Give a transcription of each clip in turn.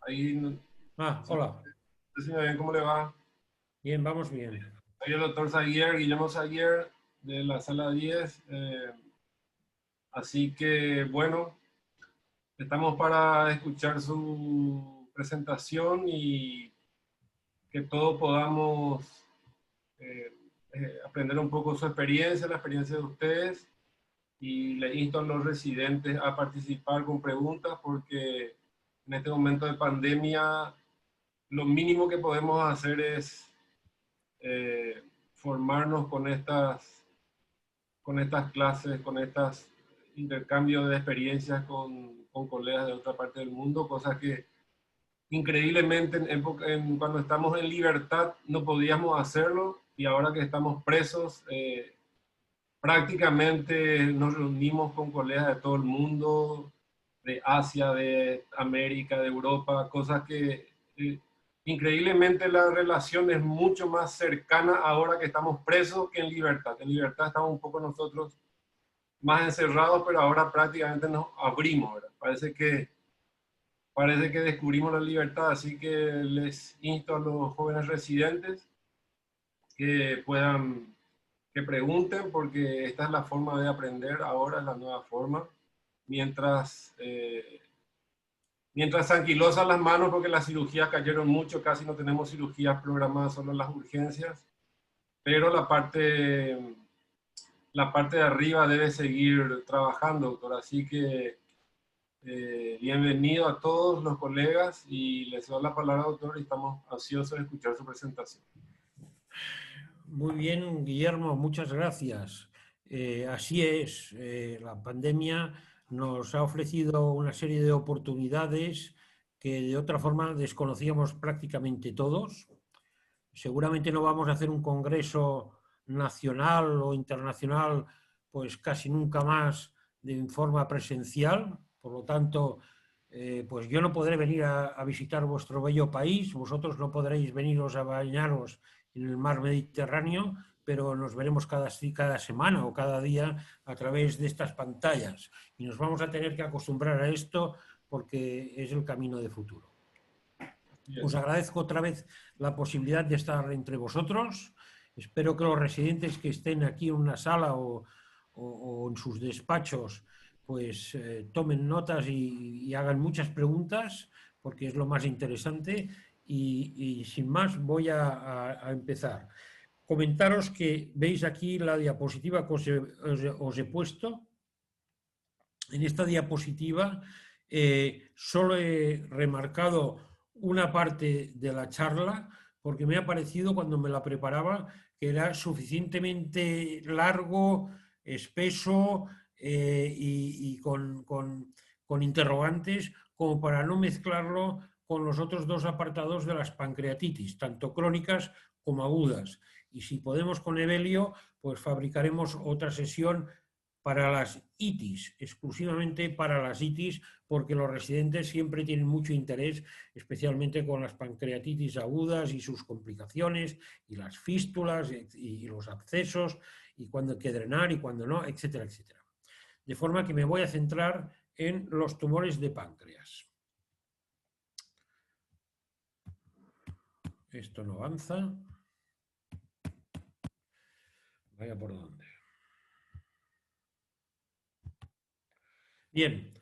Ahí, no sé Hola. si me ven cómo le va. Bien, vamos bien. Soy el doctor Zaguier, Guillermo Zaguier, de la sala 10. Así que, bueno, estamos para escuchar su presentación y que todos podamos eh, aprender un poco su experiencia, la experiencia de ustedes. Y le insto a los residentes a participar con preguntas porque en este momento de pandemia lo mínimo que podemos hacer es eh, formarnos con estas clases, con estos intercambios de experiencias con colegas de otra parte del mundo, cosas que increíblemente cuando estamos en libertad no podíamos hacerlo y ahora que estamos presos, prácticamente nos reunimos con colegas de todo el mundo, de Asia, de América, de Europa, cosas que increíblemente la relación es mucho más cercana ahora que estamos presos que en libertad. En libertad estamos un poco nosotros más encerrados, pero ahora prácticamente nos abrimos, ¿verdad? Parece que descubrimos la libertad, así que les insto a los jóvenes residentes que puedan, que pregunten, porque esta es la forma de aprender ahora, es la nueva forma, mientras, mientras se anquilosan las manos, porque las cirugías cayeron mucho, casi no tenemos cirugías programadas, solo las urgencias, pero la parte de arriba debe seguir trabajando, doctor, así que bienvenido a todos los colegas y les doy la palabra, doctor, y estamos ansiosos de escuchar su presentación. Muy bien, Guillermo, muchas gracias. Así es, la pandemia nos ha ofrecido una serie de oportunidades que de otra forma desconocíamos prácticamente todos. Seguramente no vamos a hacer un congreso nacional o internacional, pues casi nunca más de forma presencial. Por lo tanto, pues yo no podré venir a visitar vuestro bello país, vosotros no podréis veniros a bañaros en el mar Mediterráneo, pero nos veremos cada semana o cada día a través de estas pantallas y nos vamos a tener que acostumbrar a esto porque es el camino de futuro. Os Yes. agradezco otra vez la posibilidad de estar entre vosotros. Espero que los residentes que estén aquí en una sala o en sus despachos pues tomen notas y hagan muchas preguntas porque es lo más interesante y sin más voy a empezar. Comentaros que veis aquí la diapositiva que os he puesto. En esta diapositiva solo he remarcado una parte de la charla porque me ha parecido cuando me la preparaba que era suficientemente largo, espeso y con interrogantes como para no mezclarlo con los otros dos apartados de las pancreatitis, tanto crónicas como agudas. Y si podemos con Evelio, pues fabricaremos otra sesión para las itis, exclusivamente para las itis, porque los residentes siempre tienen mucho interés, especialmente con las pancreatitis agudas y sus complicaciones, y las fístulas y los abscesos, y cuándo hay que drenar y cuándo no, etcétera, etcétera. De forma que me voy a centrar en los tumores de páncreas. Esto no avanza. Vaya por dónde. Bien,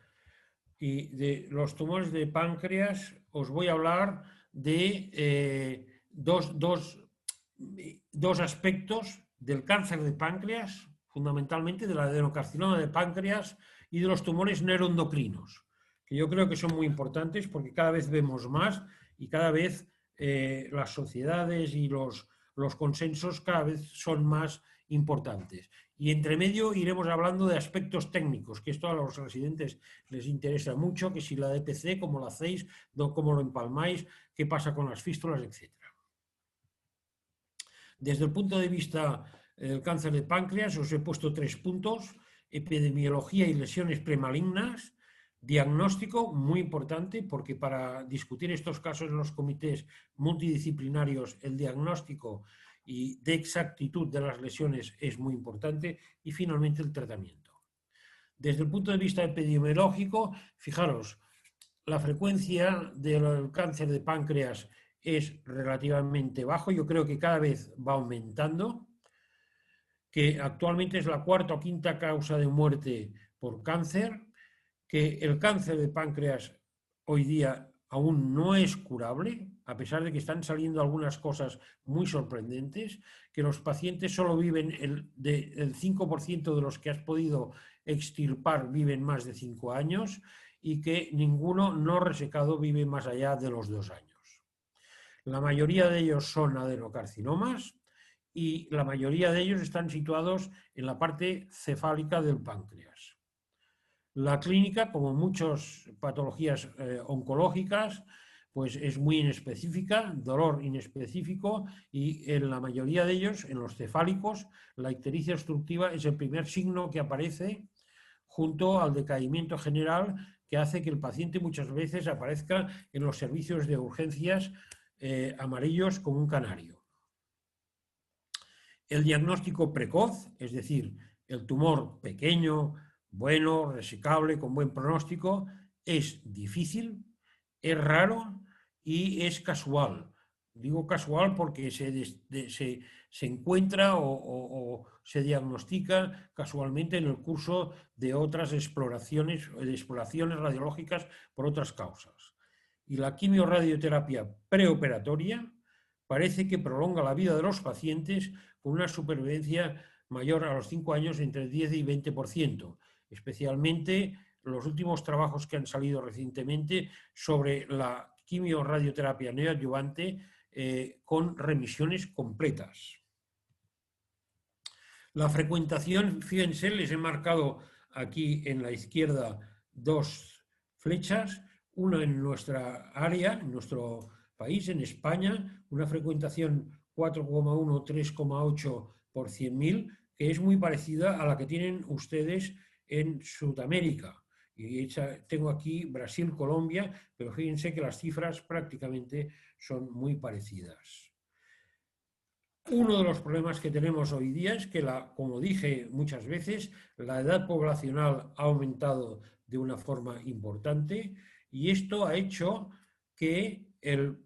y de los tumores de páncreas os voy a hablar de dos aspectos del cáncer de páncreas, fundamentalmente del adenocarcinoma de páncreas y de los tumores neuroendocrinos, que yo creo que son muy importantes porque cada vez vemos más y cada vez las sociedades y los consensos cada vez son más importantes. Y entre medio iremos hablando de aspectos técnicos, que esto a los residentes les interesa mucho, que si la DPC, cómo lo hacéis, cómo lo empalmáis, qué pasa con las fístulas, etc. Desde el punto de vista del cáncer de páncreas, os he puesto 3 puntos: epidemiología y lesiones premalignas, diagnóstico, muy importante, porque para discutir estos casos en los comités multidisciplinarios, el diagnóstico y de exactitud de las lesiones es muy importante, y finalmente el tratamiento. Desde el punto de vista epidemiológico, fijaros, la frecuencia del cáncer de páncreas es relativamente bajo. Yo creo que cada vez va aumentando, que actualmente es la cuarta o quinta causa de muerte por cáncer, que el cáncer de páncreas hoy día aún no es curable, a pesar de que están saliendo algunas cosas muy sorprendentes, que los pacientes solo viven el 5% de los que has podido extirpar viven más de 5 años y que ninguno no resecado vive más allá de los 2 años. La mayoría de ellos son adenocarcinomas y la mayoría de ellos están situados en la parte cefálica del páncreas. La clínica, como muchas patologías oncológicas, pues es muy inespecífica, dolor inespecífico, y en la mayoría de ellos, en los cefálicos, la ictericia obstructiva es el primer signo que aparece junto al decaimiento general, que hace que el paciente muchas veces aparezca en los servicios de urgencias amarillos como un canario. El diagnóstico precoz, es decir, el tumor pequeño, bueno, resecable, con buen pronóstico, es difícil, es raro y es casual. Digo casual porque se encuentra o se diagnostica casualmente en el curso de otras exploraciones radiológicas por otras causas. Y la quimiorradioterapia preoperatoria parece que prolonga la vida de los pacientes con una supervivencia mayor a los 5 años entre el 10 y 20%, especialmente los últimos trabajos que han salido recientemente sobre la quimiorradioterapia neoadyuvante con remisiones completas. La frecuentación, fíjense, les he marcado aquí en la izquierda 2 flechas, una en nuestra área, en nuestro país, en España, una frecuentación 4,1-3,8 por 100.000, que es muy parecida a la que tienen ustedes en Sudamérica. Y tengo aquí Brasil, Colombia, pero fíjense que las cifras prácticamente son muy parecidas. Uno de los problemas que tenemos hoy día es que, como dije muchas veces, la edad poblacional ha aumentado de una forma importante y esto ha hecho que el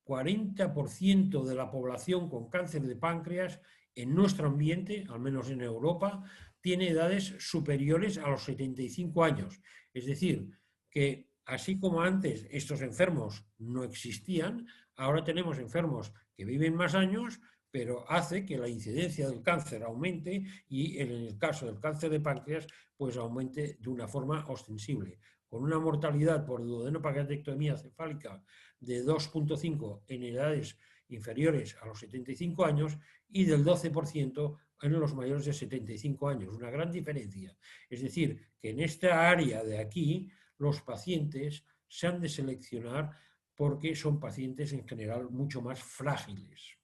40% de la población con cáncer de páncreas en nuestro ambiente, al menos en Europa, tiene edades superiores a los 75 años. Es decir, que así como antes estos enfermos no existían, ahora tenemos enfermos que viven más años, pero hace que la incidencia del cáncer aumente y en el caso del cáncer de páncreas, pues aumente de una forma ostensible, con una mortalidad por duodenopancreatectomía cefálica de 2,5 en edades inferiores a los 75 años y del 12% en los mayores de 75 años. Una gran diferencia. Es decir, que en esta área de aquí los pacientes se han de seleccionar porque son pacientes en general mucho más frágiles.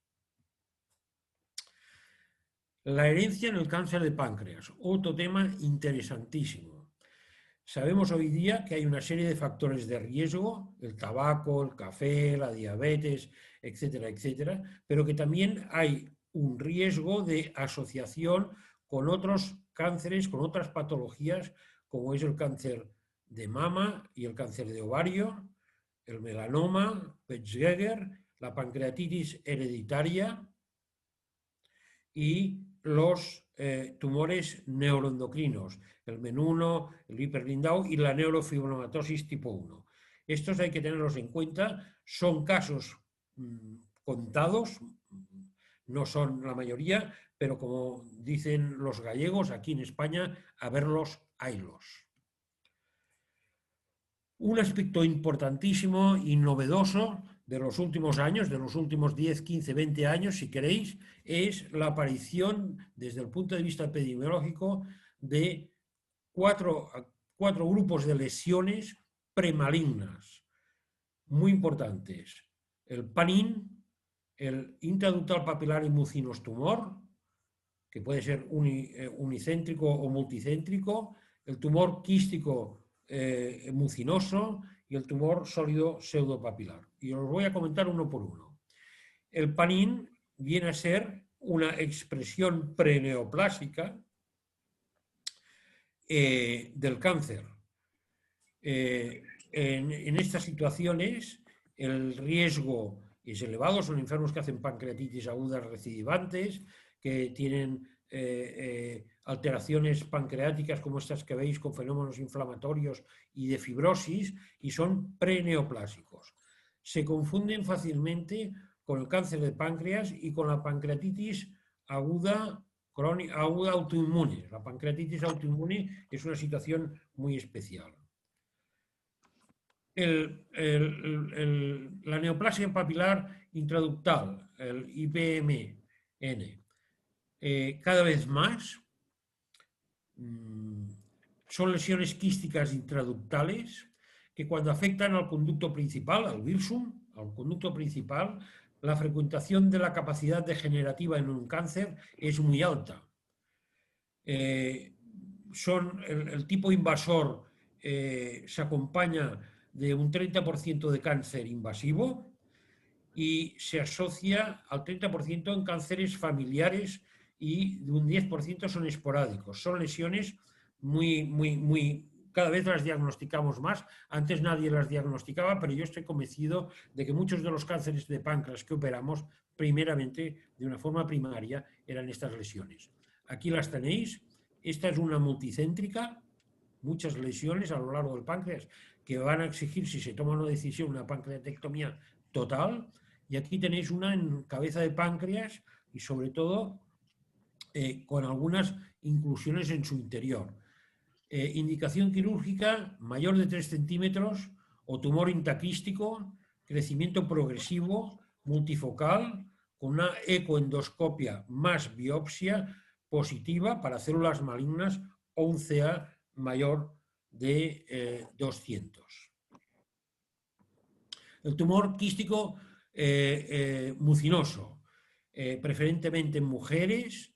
La herencia en el cáncer de páncreas, otro tema interesantísimo. Sabemos hoy día que hay una serie de factores de riesgo, el tabaco, el café, la diabetes, etcétera, etcétera, pero que también hay un riesgo de asociación con otros cánceres, con otras patologías, como es el cáncer de mama y el cáncer de ovario, el melanoma, Petersgeger, la pancreatitis hereditaria y los tumores neuroendocrinos, el MEN1, el hiperlindau y la neurofibromatosis tipo 1. Estos hay que tenerlos en cuenta, son casos contados, no son la mayoría, pero como dicen los gallegos, aquí en España, a verlos, haylos. Un aspecto importantísimo y novedoso de los últimos años, de los últimos 10, 15, 20 años, si queréis, es la aparición, desde el punto de vista epidemiológico, de cuatro grupos de lesiones premalignas, muy importantes. El PANIN, el intraductal papilar mucinous tumor, que puede ser unicéntrico o multicéntrico, el tumor quístico mucinoso y el tumor sólido pseudopapilar. Y os voy a comentar uno por uno. El PANIN viene a ser una expresión preneoplásica del cáncer. en estas situaciones el riesgo es elevado, son enfermos que hacen pancreatitis agudas recidivantes, que tienen alteraciones pancreáticas como estas que veis con fenómenos inflamatorios y de fibrosis, y son preneoplásicos. Se confunden fácilmente con el cáncer de páncreas y con la pancreatitis aguda autoinmune. La pancreatitis autoinmune es una situación muy especial. La neoplasia papilar intraductal, el IPMN, cada vez más son lesiones quísticas intraductales que cuando afectan al conducto principal, al virsum, al conducto principal, la frecuentación de la capacidad degenerativa en un cáncer es muy alta. Son el tipo invasor se acompaña de un 30% de cáncer invasivo y se asocia al 30% en cánceres familiares y de un 10% son esporádicos. Son lesiones cada vez las diagnosticamos más. Antes nadie las diagnosticaba, pero yo estoy convencido de que muchos de los cánceres de páncreas que operamos, primeramente, de una forma primaria, eran estas lesiones. Aquí las tenéis. Esta es una multicéntrica, muchas lesiones a lo largo del páncreas que van a exigir, si se toma una decisión, una pancreatectomía total. Y aquí tenéis una en cabeza de páncreas y sobre todo con algunas inclusiones en su interior. Indicación quirúrgica mayor de 3 centímetros o tumor intaquístico, crecimiento progresivo, multifocal, con una ecoendoscopia más biopsia positiva para células malignas o un CA mayor de 200. El tumor quístico mucinoso, preferentemente en mujeres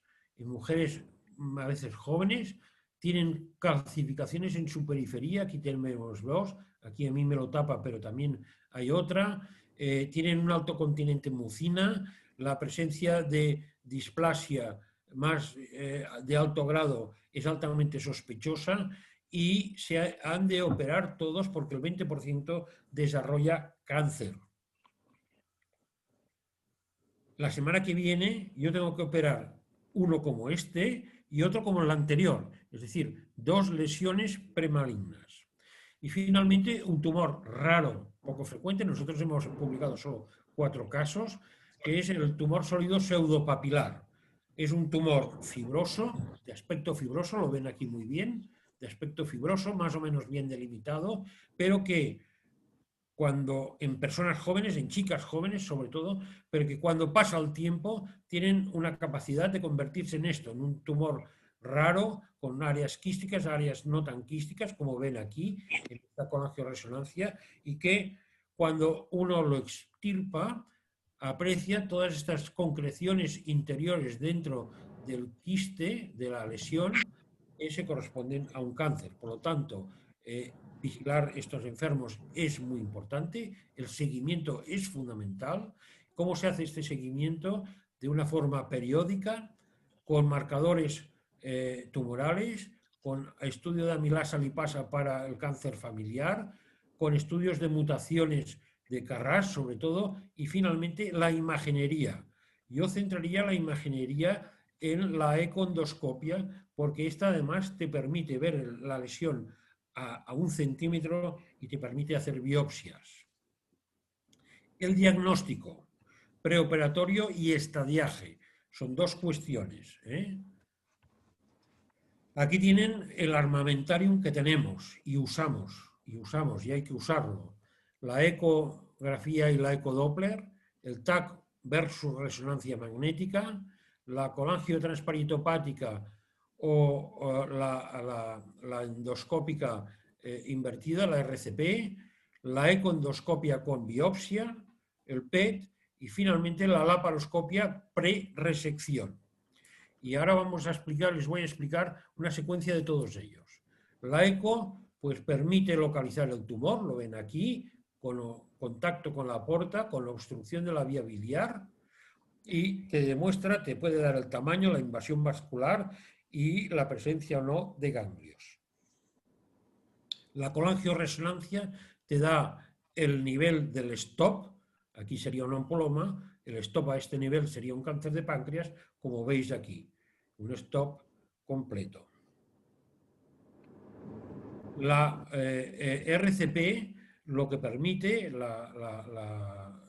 a veces jóvenes, tienen calcificaciones en su periferia, aquí tenemos dos, aquí a mí me lo tapa, pero también hay otra, tienen un alto continente mucina, la presencia de displasia más de alto grado es altamente sospechosa y se han de operar todos porque el 20% desarrolla cáncer. La semana que viene yo tengo que operar uno como este y otro como el anterior, es decir, 2 lesiones premalignas. Y finalmente un tumor raro, poco frecuente, nosotros hemos publicado solo 4 casos, que es el tumor sólido pseudopapilar. Es un tumor fibroso, de aspecto fibroso, lo ven aquí muy bien, de aspecto fibroso, más o menos bien delimitado, pero que cuando en personas jóvenes, en chicas jóvenes sobre todo, pero que cuando pasa el tiempo tienen una capacidad de convertirse en esto, en un tumor raro, con áreas quísticas, áreas no tan quísticas, como ven aquí, en esta colangioresonancia, y que cuando uno lo extirpa, aprecia todas estas concreciones interiores dentro del quiste, de la lesión, que se corresponden a un cáncer. Por lo tanto, vigilar estos enfermos es muy importante, el seguimiento es fundamental. ¿Cómo se hace este seguimiento? De una forma periódica, con marcadores tumorales, con estudio de amilasa lipasa para el cáncer familiar, con estudios de mutaciones de Carras sobre todo, y finalmente la imaginería. Yo centraría la imaginería en la ecoendoscopia porque esta además te permite ver la lesión a 1 centímetro y te permite hacer biopsias. El diagnóstico, preoperatorio y estadiaje, son 2 cuestiones. Aquí tienen el armamentarium que tenemos y usamos y hay que usarlo. La ecografía y la ecodoppler, el TAC versus resonancia magnética, la colangiotransparitopática o la endoscópica invertida, la RCP, la ecoendoscopia con biopsia, el PET y finalmente la laparoscopia pre-resección. Y ahora les voy a explicar una secuencia de todos ellos. La eco pues permite localizar el tumor, lo ven aquí, con contacto con la porta, con la obstrucción de la vía biliar, y te demuestra, te puede dar el tamaño, la invasión vascular y la presencia o no de ganglios. La colangioresonancia te da el nivel del stop, aquí sería un ompoloma, el stop a este nivel sería un cáncer de páncreas, como veis aquí, un stop completo. La RCP lo que permite, la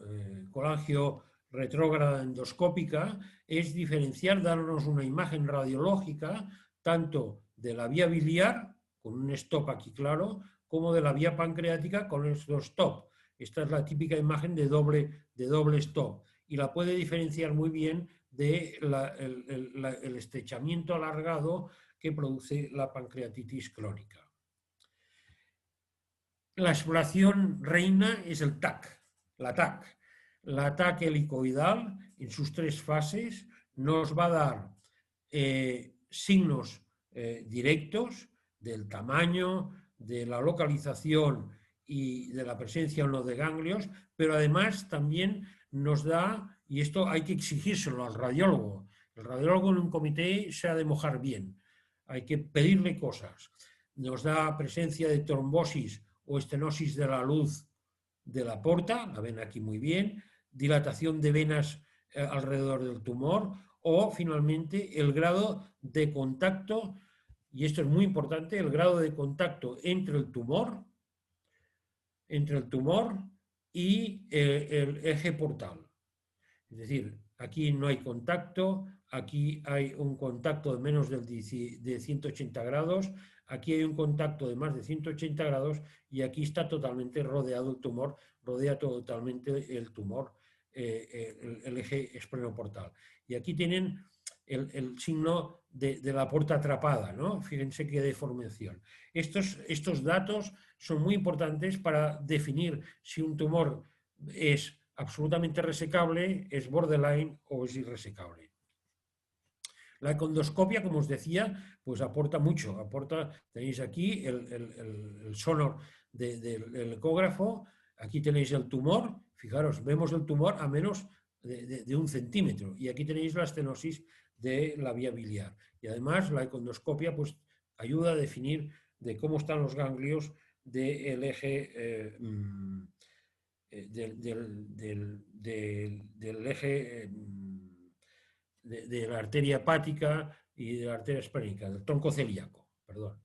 colangio retrógrada endoscópica, es diferenciar, darnos una imagen radiológica tanto de la vía biliar, con un stop aquí claro, como de la vía pancreática con estos stop. Esta es la típica imagen de doble stop y la puede diferenciar muy bien del estrechamiento alargado que produce la pancreatitis crónica. La exploración reina es el TAC, la TAC. La TAC helicoidal, en sus 3 fases, nos va a dar signos directos del tamaño, de la localización y de la presencia o no de ganglios, pero además también nos da, y esto hay que exigírselo al radiólogo, el radiólogo en un comité se ha de mojar bien, hay que pedirle cosas. Nos da presencia de trombosis o estenosis de la luz de la porta, la ven aquí muy bien, dilatación de venas alrededor del tumor o finalmente el grado de contacto, y esto es muy importante, el grado de contacto entre el tumor y el eje portal. Es decir, aquí no hay contacto, aquí hay un contacto de menos de 180 grados, aquí hay un contacto de más de 180 grados y aquí está totalmente rodeado el tumor, rodea totalmente el tumor, el eje esplenoportal. Y aquí tienen el signo de la puerta atrapada, ¿no? Fíjense qué deformación. Estos datos son muy importantes para definir si un tumor es absolutamente resecable, es borderline o es irresecable. La endoscopia, como os decía, pues aporta mucho. Tenéis aquí el sonor del ecógrafo, aquí tenéis el tumor, fijaros, vemos el tumor a menos de 1 centímetro y aquí tenéis la estenosis de la vía biliar. Y además la endoscopia pues, ayuda a definir de cómo están los ganglios del eje del eje de la arteria hepática y de la arteria esplénica, del tronco celíaco, perdón.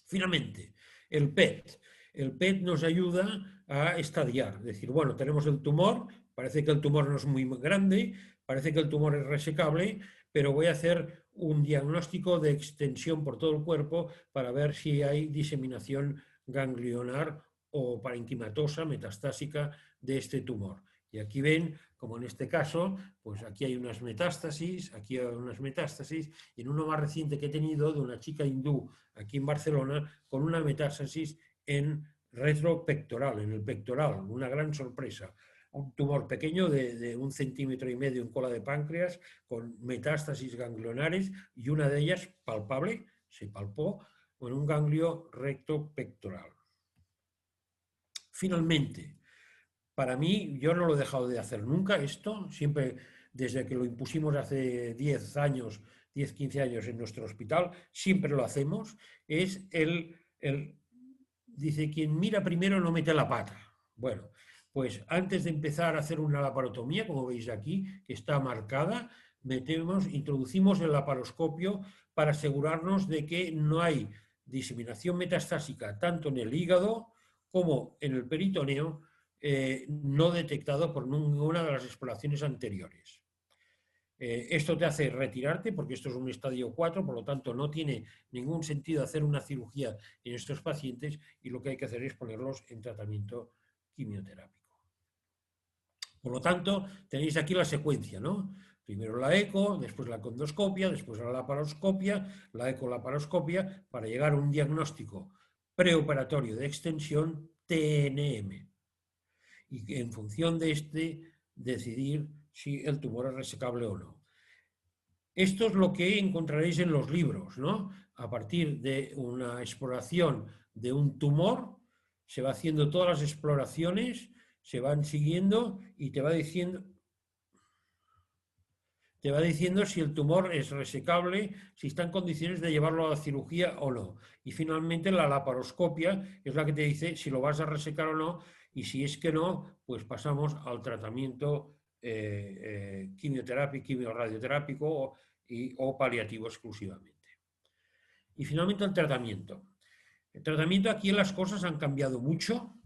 Finalmente, el PET. El PET nos ayuda a estadiar, es decir, bueno, tenemos el tumor, parece que el tumor no es muy grande, parece que el tumor es resecable, pero voy a hacer un diagnóstico de extensión por todo el cuerpo para ver si hay diseminación ganglionar o parenquimatosa metastásica de este tumor. Y aquí ven, como en este caso, pues aquí hay unas metástasis, aquí hay unas metástasis, y en uno más reciente que he tenido de una chica hindú aquí en Barcelona con una metástasis en retropectoral, en el pectoral, una gran sorpresa. Un tumor pequeño de 1,5 centímetros en cola de páncreas con metástasis ganglionares y una de ellas palpable, se palpó, en un ganglio recto pectoral. Finalmente, para mí, yo no lo he dejado de hacer nunca esto, siempre desde que lo impusimos hace 10 años, 10, 15 años en nuestro hospital, siempre lo hacemos, es dice, quien mira primero no mete la pata. Bueno, pues antes de empezar a hacer una laparotomía, como veis aquí, que está marcada, introducimos el laparoscopio para asegurarnos de que no hay diseminación metastásica tanto en el hígado como en el peritoneo, no detectado por ninguna de las exploraciones anteriores. Esto te hace retirarte porque esto es un estadio 4, por lo tanto no tiene ningún sentido hacer una cirugía en estos pacientes y lo que hay que hacer es ponerlos en tratamiento quimioterápico. Por lo tanto, tenéis aquí la secuencia, ¿no? Primero la eco, después la endoscopia, después la laparoscopia, la eco-laparoscopia, para llegar a un diagnóstico preoperatorio de extensión TNM. Y en función de este, decidir si el tumor es resecable o no. Esto es lo que encontraréis en los libros, ¿no? A partir de una exploración de un tumor, se va haciendo todas las exploraciones, se van siguiendo y te va diciendo te va diciendo si el tumor es resecable, si está en condiciones de llevarlo a la cirugía o no. Y finalmente la laparoscopia es la que te dice si lo vas a resecar o no, y si es que no, pues pasamos al tratamiento quimioterápico, quimiorradioterápico o paliativo exclusivamente. Y finalmente el tratamiento. El tratamiento, aquí las cosas han cambiado mucho.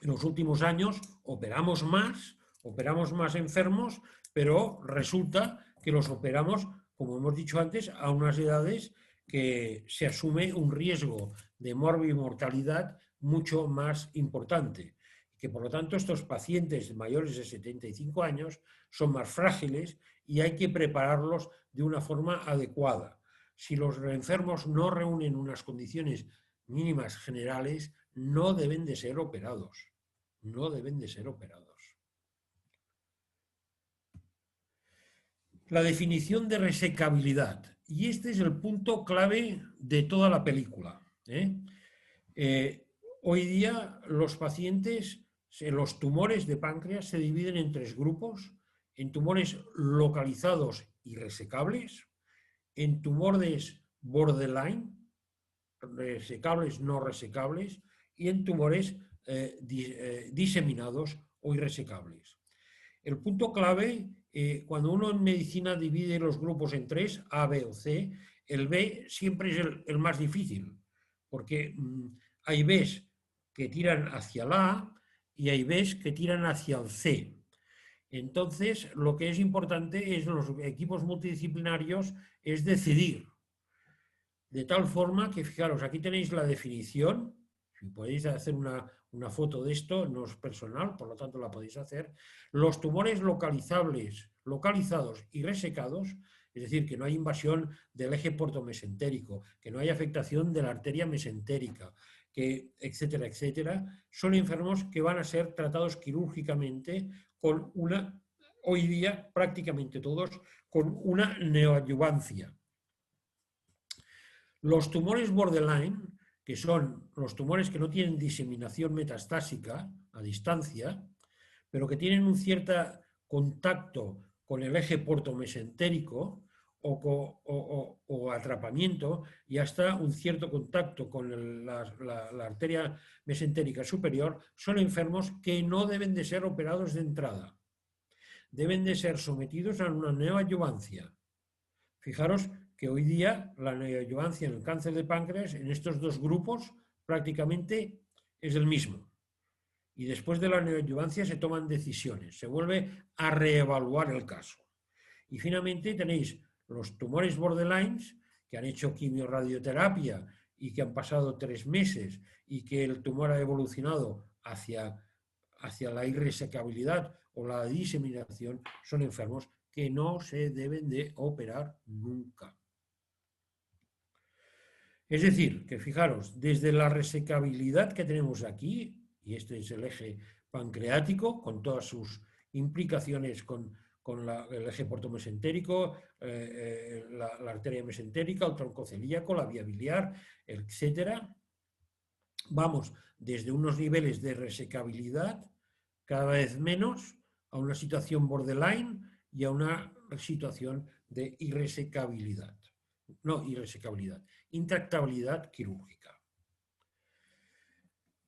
En los últimos años operamos más enfermos, pero resulta que los operamos, como hemos dicho antes, a unas edades que se asume un riesgo de morbimortalidad mucho más importante. Que por lo tanto estos pacientes mayores de 75 años son más frágiles y hay que prepararlos de una forma adecuada. Si los enfermos no reúnen unas condiciones mínimas generales, no deben de ser operados. No deben de ser operados. La definición de resecabilidad. Y este es el punto clave de toda la película. Hoy día los pacientes, los tumores de páncreas se dividen en tres grupos: en tumores localizados y resecables, en tumores borderline, resecables, no resecables, y en tumores diseminados o irresecables. El punto clave, cuando uno en medicina divide los grupos en tres, A, B o C, el B siempre es el más difícil, porque hay Bs que tiran hacia la A y hay Bs que tiran hacia el C. Entonces, lo que es importante es los equipos multidisciplinarios es decidir. De tal forma que, fijaros, aquí tenéis la definición. Si podéis hacer una foto de esto, no es personal, por lo tanto la podéis hacer. Los tumores localizados y resecados, es decir, que no hay invasión del eje portomesentérico, que no hay afectación de la arteria mesentérica, que, etcétera, etcétera, son enfermos que van a ser tratados quirúrgicamente con hoy día prácticamente todos, con una neoadyuvancia. Los tumores borderline, que son los tumores que no tienen diseminación metastásica a distancia, pero que tienen un cierto contacto con el eje portomesentérico o atrapamiento y hasta un cierto contacto con la arteria mesentérica superior, son enfermos que no deben de ser operados de entrada. Deben de ser sometidos a una neoadyuvancia. Fijaros que hoy día la neoadyuvancia en el cáncer de páncreas, en estos dos grupos, prácticamente es el mismo. Y después de la neoadyuvancia se toman decisiones, se vuelve a reevaluar el caso. Y finalmente tenéis los tumores borderlines, que han hecho quimiorradioterapia y que han pasado 3 meses y que el tumor ha evolucionado hacia la irresecabilidad o la diseminación, son enfermos que no se deben de operar nunca. Es decir, que fijaros, desde la resecabilidad que tenemos aquí, y este es el eje pancreático, con todas sus implicaciones con el eje portomesentérico, la arteria mesentérica, el tronco celíaco, la vía biliar, etc. Vamos desde unos niveles de resecabilidad cada vez menos a una situación borderline y a una situación de irresecabilidad. No irresecabilidad, intractabilidad quirúrgica.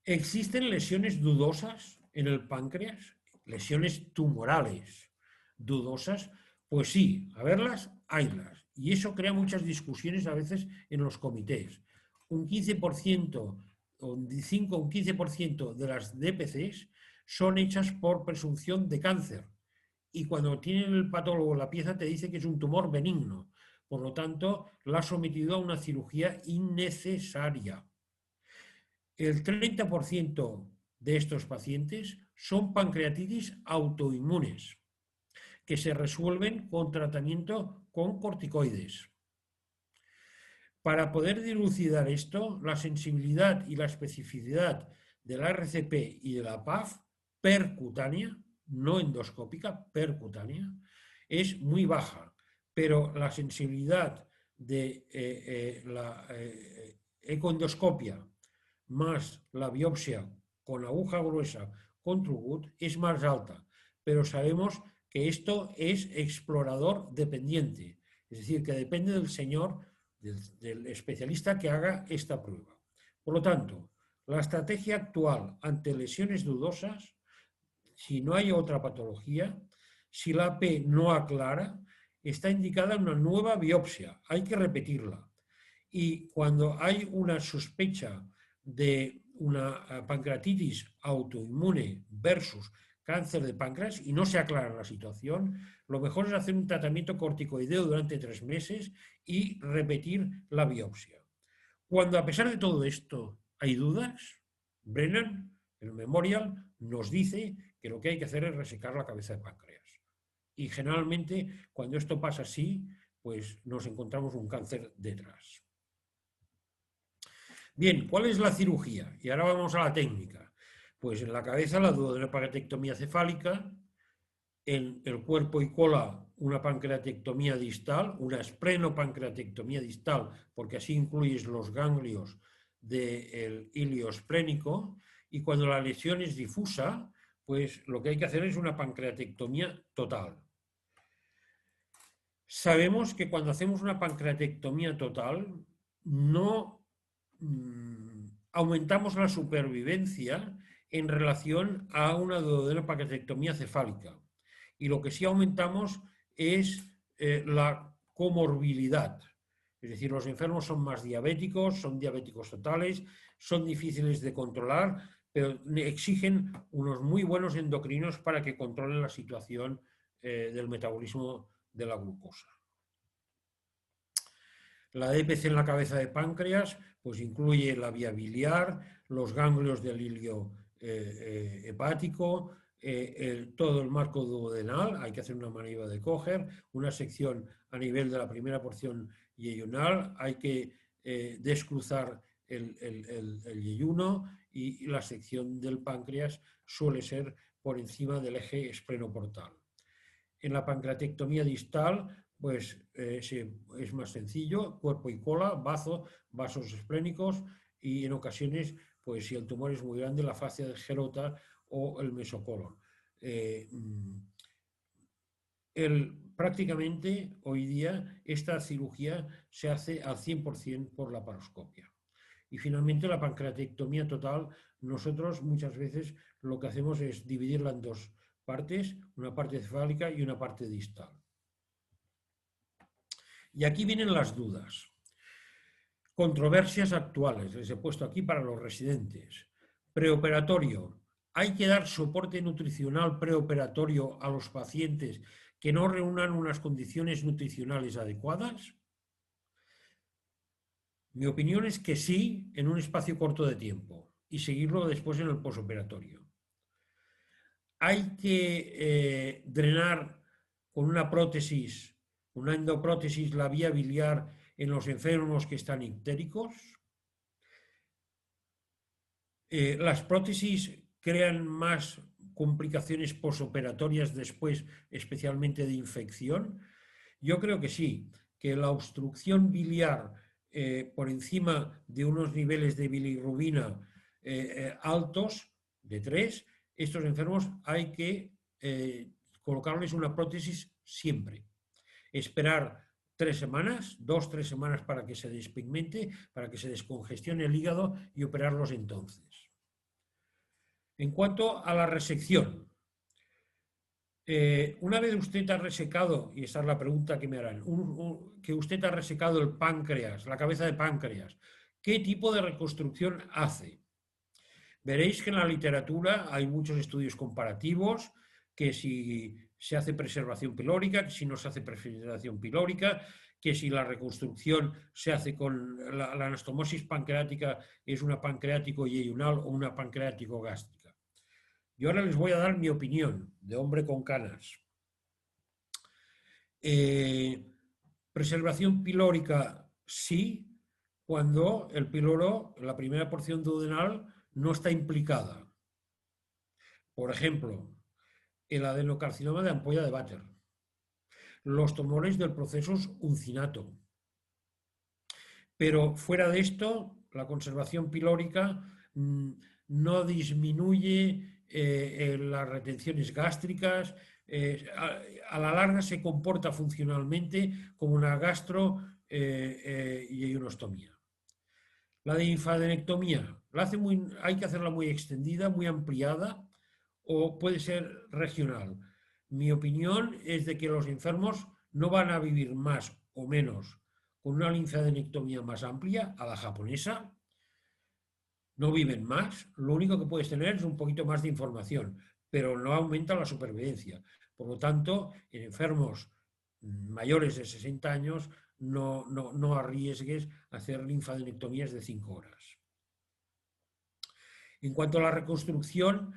¿Existen lesiones dudosas en el páncreas? ¿Lesiones tumorales dudosas? Pues sí, a verlas, haylas. Y eso crea muchas discusiones a veces en los comités. Un 15% o un 15% de las DPCs son hechas por presunción de cáncer. Y cuando tiene el patólogo la pieza te dice que es un tumor benigno. Por lo tanto, la ha sometido a una cirugía innecesaria. El 30% de estos pacientes son pancreatitis autoinmunes, que se resuelven con tratamiento con corticoides. Para poder dilucidar esto, la sensibilidad y la especificidad de la RCP y de la PAF percutánea, no endoscópica, percutánea, es muy baja, pero la sensibilidad de la ecoendoscopia más la biopsia con aguja gruesa con True Good es más alta, pero sabemos que esto es explorador dependiente, es decir, que depende del señor, del especialista que haga esta prueba. Por lo tanto, la estrategia actual ante lesiones dudosas, si no hay otra patología, si la AP no aclara, está indicada una nueva biopsia, hay que repetirla. Y cuando hay una sospecha de una pancreatitis autoinmune versus cáncer de páncreas y no se aclara la situación, lo mejor es hacer un tratamiento corticoideo durante 3 meses y repetir la biopsia. Cuando a pesar de todo esto hay dudas, Brennan, el Memorial, nos dice que lo que hay que hacer es resecar la cabeza de páncreas. Y generalmente cuando esto pasa así, pues nos encontramos un cáncer detrás. Bien, ¿cuál es la cirugía? Y ahora vamos a la técnica. Pues en la cabeza la duodenopatectomía cefálica, en el cuerpo y cola una pancreatectomía distal, una esplenopancreatectomía distal, porque así incluyes los ganglios del hilio esplénico, y cuando la lesión es difusa, pues lo que hay que hacer es una pancreatectomía total. Sabemos que cuando hacemos una pancreatectomía total, no aumentamos la supervivencia en relación a una duodenopatectomía cefálica. Y lo que sí aumentamos es la comorbilidad. Es decir, los enfermos son más diabéticos, son diabéticos totales, son difíciles de controlar, pero exigen unos muy buenos endocrinos para que controlen la situación del metabolismo de la glucosa. La DPC en la cabeza de páncreas pues incluye la vía biliar, los ganglios del hilio hepático, todo el marco duodenal, hay que hacer una maniobra de Kocher, una sección a nivel de la primera porción yeyunal, hay que descruzar el yeyuno y la sección del páncreas suele ser por encima del eje esplenoportal. En la pancreatectomía distal pues es más sencillo, cuerpo y cola, vasos esplénicos y en ocasiones, pues si el tumor es muy grande, la fascia de Gerota o el mesocolon. Prácticamente hoy día esta cirugía se hace al 100% por laparoscopia. Y finalmente la pancreatectomía total, nosotros muchas veces lo que hacemos es dividirla en dos partes, una parte cefálica y una parte distal. Y aquí vienen las dudas. Controversias actuales, les he puesto aquí para los residentes. Preoperatorio. ¿Hay que dar soporte nutricional preoperatorio a los pacientes que no reúnan unas condiciones nutricionales adecuadas? Mi opinión es que sí, en un espacio corto de tiempo, y seguirlo después en el posoperatorio. Hay que drenar con una prótesis, una endoprótesis, la vía biliar en los enfermos que están ictéricos. Las prótesis crean más complicaciones posoperatorias después, especialmente de infección. Yo creo que sí, que la obstrucción biliar por encima de unos niveles de bilirrubina altos, de 3, estos enfermos hay que colocarles una prótesis siempre. Esperar 3 semanas, 2-3 semanas para que se despigmente, para que se descongestione el hígado y operarlos entonces. En cuanto a la resección, una vez usted ha resecado, y esa es la pregunta que me harán, que usted ha resecado el páncreas, la cabeza de páncreas, ¿qué tipo de reconstrucción hace? Veréis que en la literatura hay muchos estudios comparativos, que si se hace preservación pilórica, que si no se hace preservación pilórica, que si la reconstrucción se hace con la anastomosis pancreática, es una pancreático yeyunal o una pancreático gástrica. Yo ahora les voy a dar mi opinión de hombre con canas. Preservación pilórica sí, cuando el píloro, la primera porción duodenal, no está implicada. Por ejemplo, el adenocarcinoma de ampolla de Batter, los tumores del proceso uncinato. Pero fuera de esto, la conservación pilórica no disminuye las retenciones gástricas, a la larga se comporta funcionalmente como una gastroileonostomía. La de linfadenectomía hay que hacerla muy extendida, muy ampliada, o puede ser regional. Mi opinión es de que los enfermos no van a vivir más o menos con una linfadenectomía más amplia, a la japonesa, no viven más, lo único que puedes tener es un poquito más de información, pero no aumenta la supervivencia. Por lo tanto, en enfermos mayores de 60 años no arriesgues a hacer linfadenectomías de 5 horas. En cuanto a la reconstrucción,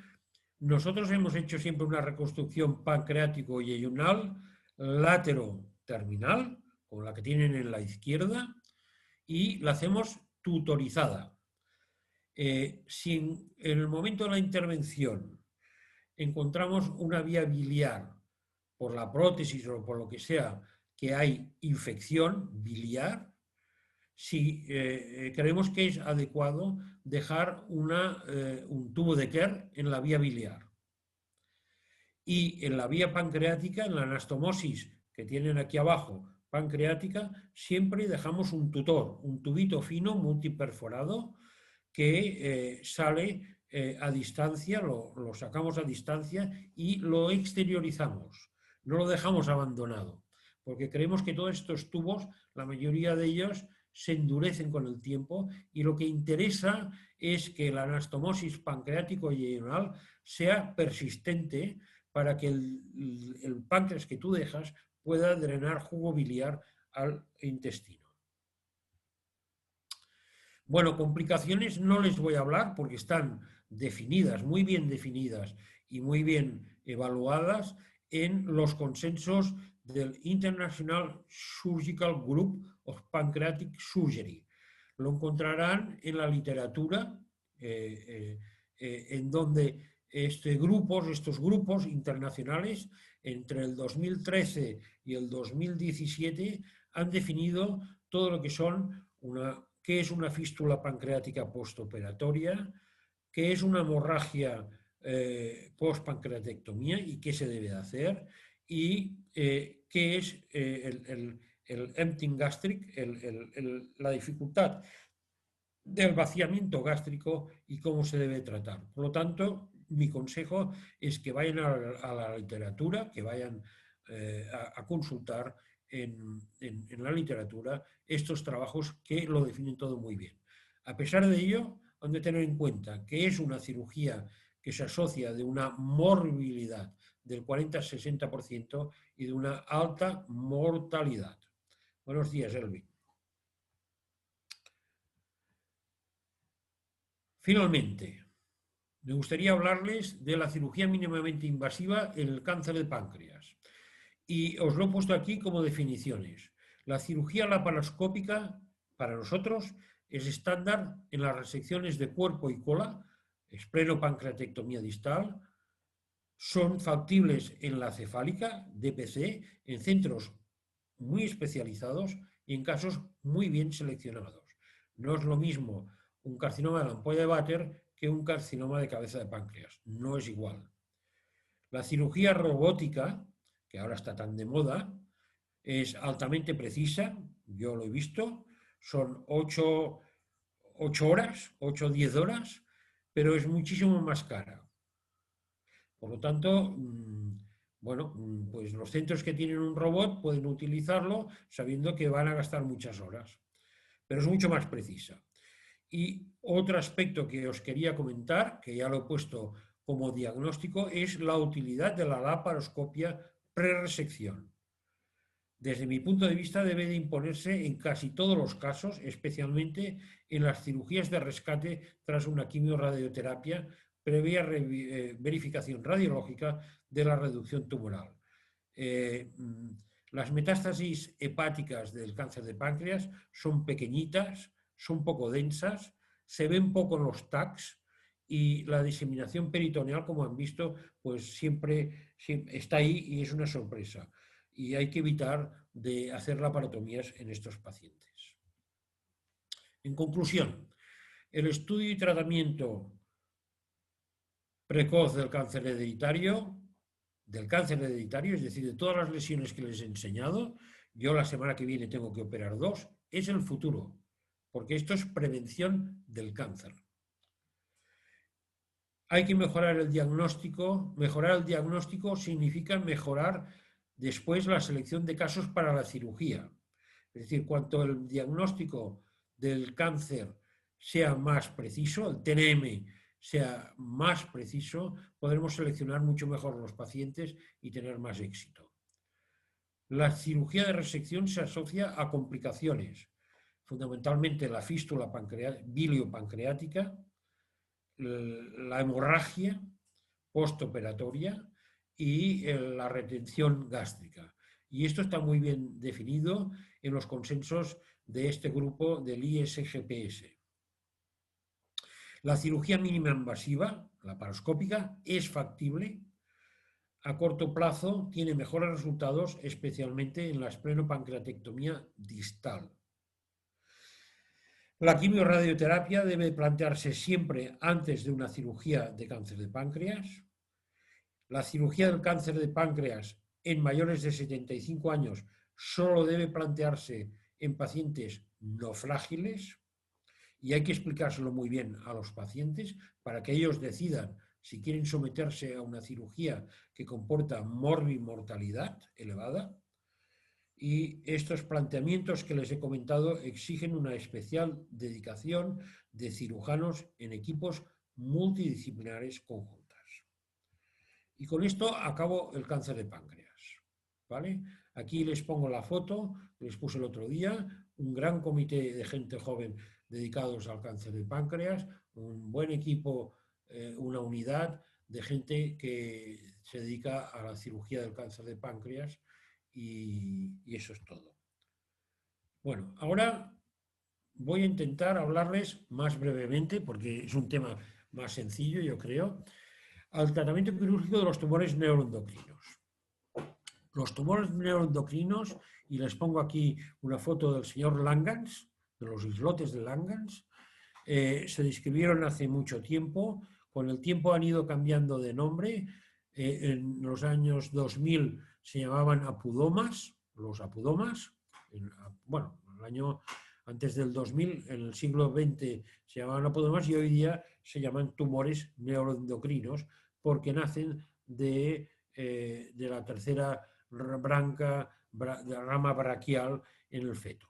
nosotros hemos hecho siempre una reconstrucción pancreático-yeyunal látero-terminal, como la que tienen en la izquierda, y la hacemos tutorizada. Si en el momento de la intervención encontramos una vía biliar por la prótesis o por lo que sea, que hay infección biliar, si creemos que es adecuado dejar un tubo de Kerr en la vía biliar. Y en la vía pancreática, en la anastomosis que tienen aquí abajo, pancreática, siempre dejamos un tutor, un tubito fino multiperforado que sale a distancia, lo sacamos a distancia y lo exteriorizamos. No lo dejamos abandonado, porque creemos que todos estos tubos, la mayoría de ellos, se endurecen con el tiempo y lo que interesa es que la anastomosis pancreático-yeyunal sea persistente para que el páncreas que tú dejas pueda drenar jugo biliar al intestino. Bueno, complicaciones no les voy a hablar porque están definidas, muy bien definidas y muy bien evaluadas en los consensos del International Surgical Group of Pancreatic Surgery. Lo encontrarán en la literatura, en donde estos grupos internacionales, entre el 2013 y el 2017, han definido todo lo que son qué es una fístula pancreática postoperatoria, qué es una hemorragia postpancreatectomía y qué se debe hacer, y qué es el emptying gastric, la dificultad del vaciamiento gástrico y cómo se debe tratar. Por lo tanto, mi consejo es que vayan a la literatura, que vayan a consultar en la literatura estos trabajos que lo definen todo muy bien. A pesar de ello, han de tener en cuenta que es una cirugía que se asocia de una morbilidad del 40-60% y de una alta mortalidad. Buenos días, Elvin. Finalmente, me gustaría hablarles de la cirugía mínimamente invasiva en el cáncer de páncreas. Y os lo he puesto aquí como definiciones. La cirugía laparoscópica, para nosotros, es estándar en las resecciones de cuerpo y cola, esplenopancreatectomía distal, son factibles en la cefálica, DPC, en centros muy especializados y en casos muy bien seleccionados. No es lo mismo un carcinoma de la ampolla de Vater que un carcinoma de cabeza de páncreas. No es igual. La cirugía robótica, que ahora está tan de moda, es altamente precisa, yo lo he visto, son 8 horas, 8 o 10 horas, pero es muchísimo más cara. Por lo tanto, bueno, pues los centros que tienen un robot pueden utilizarlo sabiendo que van a gastar muchas horas, pero es mucho más precisa. Y otro aspecto que os quería comentar, que ya lo he puesto como diagnóstico, es la utilidad de la laparoscopia preresección. Desde mi punto de vista debe de imponerse en casi todos los casos, especialmente en las cirugías de rescate tras una quimioradioterapia previa verificación radiológica de la reducción tumoral. Las metástasis hepáticas del cáncer de páncreas son pequeñitas, son poco densas, se ven poco los TACs y la diseminación peritoneal, como han visto, pues siempre está ahí y es una sorpresa. Y hay que evitar de hacer laparotomías en estos pacientes. En conclusión, el estudio y tratamiento precoz del cáncer hereditario del cáncer hereditario, es decir, de todas las lesiones que les he enseñado, yo la semana que viene tengo que operar 2, es el futuro, porque esto es prevención del cáncer. Hay que mejorar el diagnóstico. Mejorar el diagnóstico significa mejorar después la selección de casos para la cirugía. Es decir, cuanto el diagnóstico del cáncer sea más preciso, el TNM sea más preciso, podremos seleccionar mucho mejor los pacientes y tener más éxito. La cirugía de resección se asocia a complicaciones, fundamentalmente la fístula biliopancreática, la hemorragia postoperatoria y la retención gástrica. Y esto está muy bien definido en los consensos de este grupo del ISGPS. La cirugía mínima invasiva, laparoscópica, es factible. A corto plazo tiene mejores resultados, especialmente en la esplenopancreatectomía distal. La quimiorradioterapia debe plantearse siempre antes de una cirugía de cáncer de páncreas. La cirugía del cáncer de páncreas en mayores de 75 años solo debe plantearse en pacientes no frágiles y hay que explicárselo muy bien a los pacientes para que ellos decidan si quieren someterse a una cirugía que comporta morbimortalidad elevada. Y estos planteamientos que les he comentado exigen una especial dedicación de cirujanos en equipos multidisciplinares conjuntas. Y con esto acabo el cáncer de páncreas, ¿vale? Aquí les pongo la foto, les puse el otro día, un gran comité de gente joven dedicados al cáncer de páncreas, un buen equipo, una unidad de gente que se dedica a la cirugía del cáncer de páncreas y eso es todo. Bueno, ahora voy a intentar hablarles más brevemente, porque es un tema más sencillo, yo creo, al tratamiento quirúrgico de los tumores neuroendocrinos. Los tumores neuroendocrinos, y les pongo aquí una foto del señor Langhans, de los islotes de Langhans, se describieron hace mucho tiempo, con el tiempo han ido cambiando de nombre, en los años 2000 se llamaban apudomas, los apudomas, bueno, el año antes del 2000, en el siglo XX se llamaban apudomas y hoy día se llaman tumores neuroendocrinos porque nacen de la tercera rama braquial en el feto.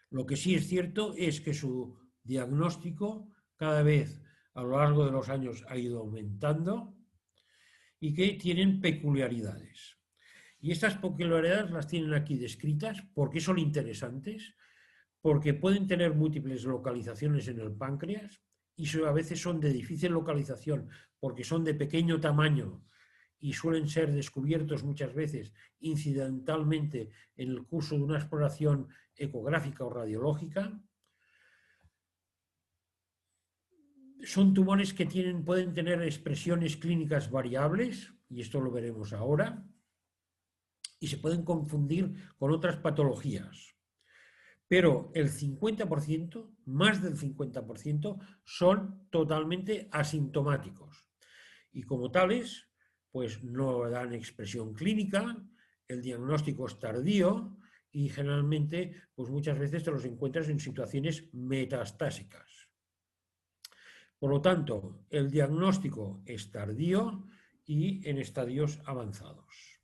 Lo que sí es cierto es que su diagnóstico cada vez a lo largo de los años ha ido aumentando y que tienen peculiaridades. Y estas peculiaridades las tienen aquí descritas porque son interesantes, porque pueden tener múltiples localizaciones en el páncreas y a veces son de difícil localización porque son de pequeño tamaño y suelen ser descubiertos muchas veces incidentalmente en el curso de una exploración ecográfica o radiológica. Son tumores que pueden tener expresiones clínicas variables, y esto lo veremos ahora, y se pueden confundir con otras patologías. Pero el 50%, más del 50%, son totalmente asintomáticos. Y como tales, pues no dan expresión clínica, el diagnóstico es tardío y generalmente, pues muchas veces te los encuentras en situaciones metastásicas. Por lo tanto, el diagnóstico es tardío y en estadios avanzados.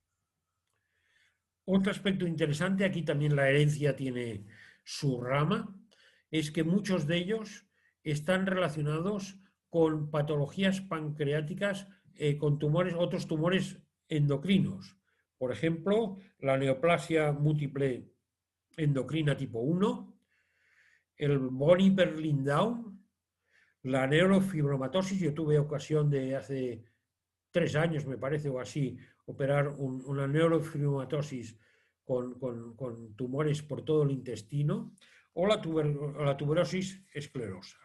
Otro aspecto interesante, aquí también la herencia tiene su rama, es que muchos de ellos están relacionados con patologías pancreáticas, con tumores, otros tumores endocrinos. Por ejemplo, la neoplasia múltiple endocrina tipo 1, el von Hippel-Lindau, la neurofibromatosis. Yo tuve ocasión de hace 3 años, me parece, o así, operar una neurofibromatosis con tumores por todo el intestino, o la tuberosis esclerosa.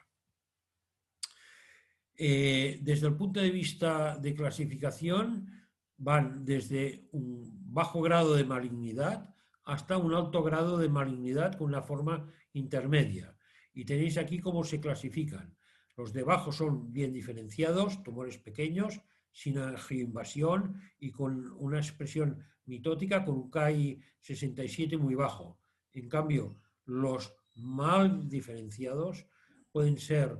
Desde el punto de vista de clasificación, van desde un bajo grado de malignidad hasta un alto grado de malignidad con una forma intermedia. Y tenéis aquí cómo se clasifican. Los de abajo son bien diferenciados, tumores pequeños, sin angioinvasión y con una expresión mitótica con un KI 67 muy bajo. En cambio, los mal diferenciados pueden ser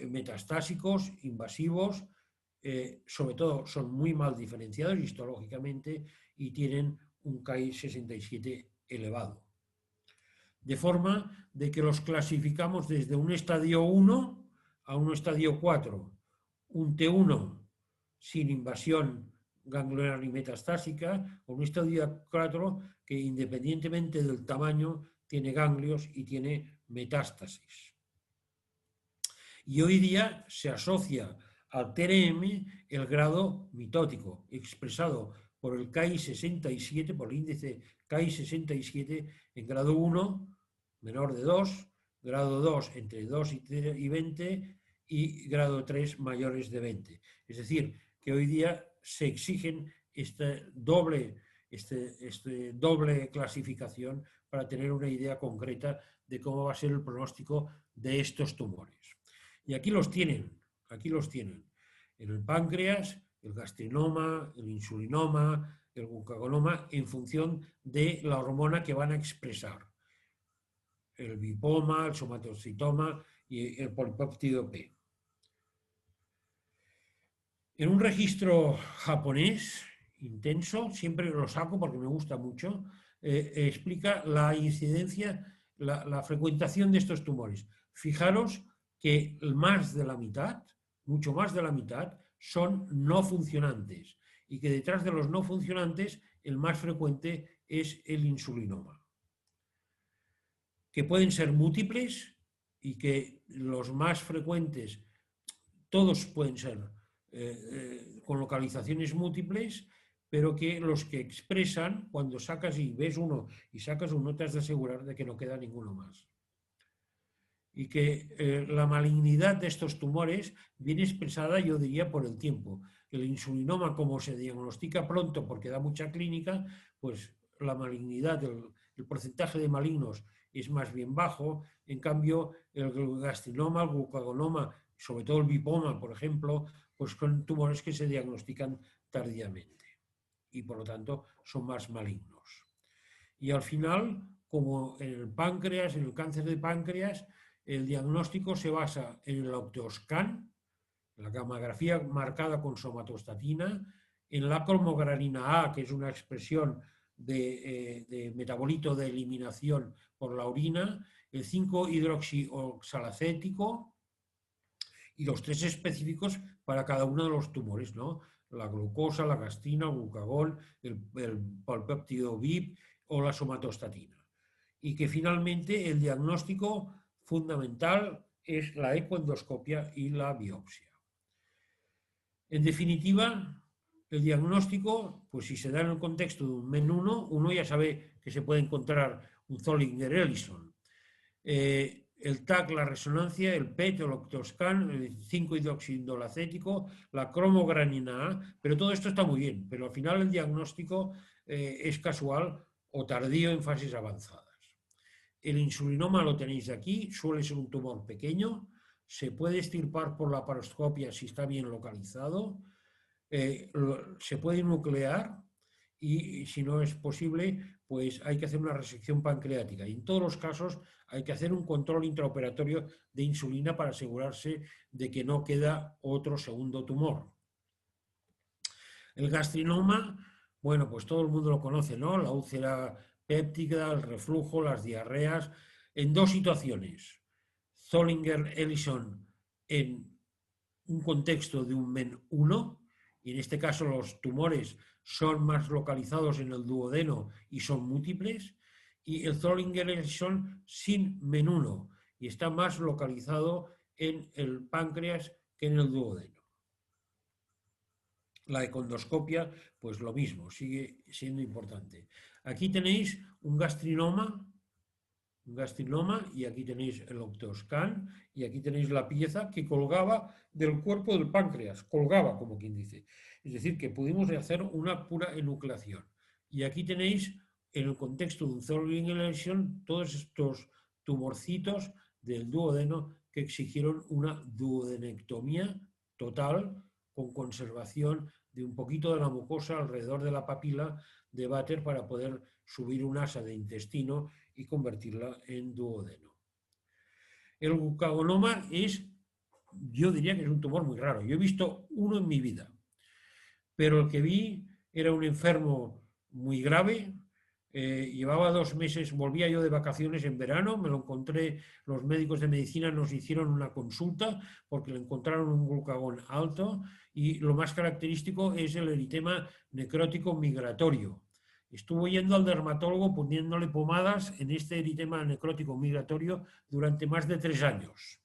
metastásicos, invasivos, sobre todo son muy mal diferenciados histológicamente y tienen un KI 67 elevado. De forma de que los clasificamos desde un estadio 1 a un estadio 4. Un T1 sin invasión ganglionar y metastásica, o un estadio 4 que independientemente del tamaño tiene ganglios y tiene metástasis. Y hoy día se asocia al TRM el grado mitótico, expresado por el KI67, por el índice KI67 en grado 1, menor de 2, grado 2 entre 2 y 20 y grado 3 mayores de 20. Es decir, que hoy día se exigen esta doble clasificación para tener una idea concreta de cómo va a ser el pronóstico de estos tumores. Y aquí los tienen. En el páncreas, el gastrinoma, el insulinoma, el glucagonoma, en función de la hormona que van a expresar. El bipoma, el somatocitoma y el polipéptido P. En un registro japonés intenso, siempre lo saco porque me gusta mucho, explica la incidencia, la frecuentación de estos tumores. Fijaros que más de la mitad, mucho más de la mitad, son no funcionantes y que detrás de los no funcionantes el más frecuente es el insulinoma. Que pueden ser múltiples y que los más frecuentes, todos pueden ser con localizaciones múltiples, pero que los que expresan, cuando sacas y ves uno y sacas uno, te has de asegurar de que no queda ninguno más. Y que la malignidad de estos tumores viene expresada, yo diría, por el tiempo. El insulinoma, como se diagnostica pronto porque da mucha clínica, pues la malignidad, el porcentaje de malignos es más bien bajo. En cambio, el gastrinoma, el glucagonoma, sobre todo el bipoma, por ejemplo, pues son tumores que se diagnostican tardíamente y por lo tanto son más malignos. Y al final, como en el páncreas, en el cáncer de páncreas, el diagnóstico se basa en el opteoscan, la gamografía marcada con somatostatina, en la cromogranina A, que es una expresión de metabolito de eliminación por la orina, el 5-hidroxioxalacético y los 3 específicos para cada uno de los tumores, ¿no? La glucosa, la gastrina, el glucagón, el polipéptido VIP o la somatostatina. Y que finalmente el diagnóstico fundamental es la ecoendoscopia y la biopsia. En definitiva, el diagnóstico, pues si se da en el contexto de un MEN1, uno ya sabe que se puede encontrar un Zollinger-Ellison. El TAC, la resonancia, el PET, el octoscan, el 5-hidroxiindolacético, la cromogranina A, pero todo esto está muy bien, pero al final el diagnóstico es casual o tardío en fases avanzadas. El insulinoma lo tenéis aquí, suele ser un tumor pequeño, se puede extirpar por la laparoscopia si está bien localizado, se puede nuclear y si no es posible, pues hay que hacer una resección pancreática. Y en todos los casos hay que hacer un control intraoperatorio de insulina para asegurarse de que no queda otro segundo tumor. El gastrinoma, bueno, pues todo el mundo lo conoce, ¿no? La úlcera péptica, el reflujo, las diarreas, en dos situaciones. Zollinger-Ellison en un contexto de un MEN1, y en este caso los tumores son más localizados en el duodeno y son múltiples, y el Zollinger-Ellison sin MEN1, y está más localizado en el páncreas que en el duodeno. La econdoscopia, pues lo mismo, sigue siendo importante. Aquí tenéis un gastrinoma y aquí tenéis el octeoscan y aquí tenéis la pieza que colgaba del cuerpo del páncreas, colgaba como quien dice. Es decir, que pudimos hacer una pura enucleación. Y aquí tenéis, en el contexto de un Zollinger-Ellison, todos estos tumorcitos del duodeno que exigieron una duodenectomía total con conservación de un poquito de la mucosa alrededor de la papila de váter para poder subir un asa de intestino y convertirla en duodeno. El glucagonoma yo diría que es un tumor muy raro. Yo he visto uno en mi vida, pero el que vi era un enfermo muy grave. Llevaba 2 meses, volvía yo de vacaciones en verano, me lo encontré, los médicos de medicina nos hicieron una consulta porque le encontraron un glucagón alto y lo más característico es el eritema necrótico migratorio. Estuvo yendo al dermatólogo poniéndole pomadas en este eritema necrótico migratorio durante más de 3 años.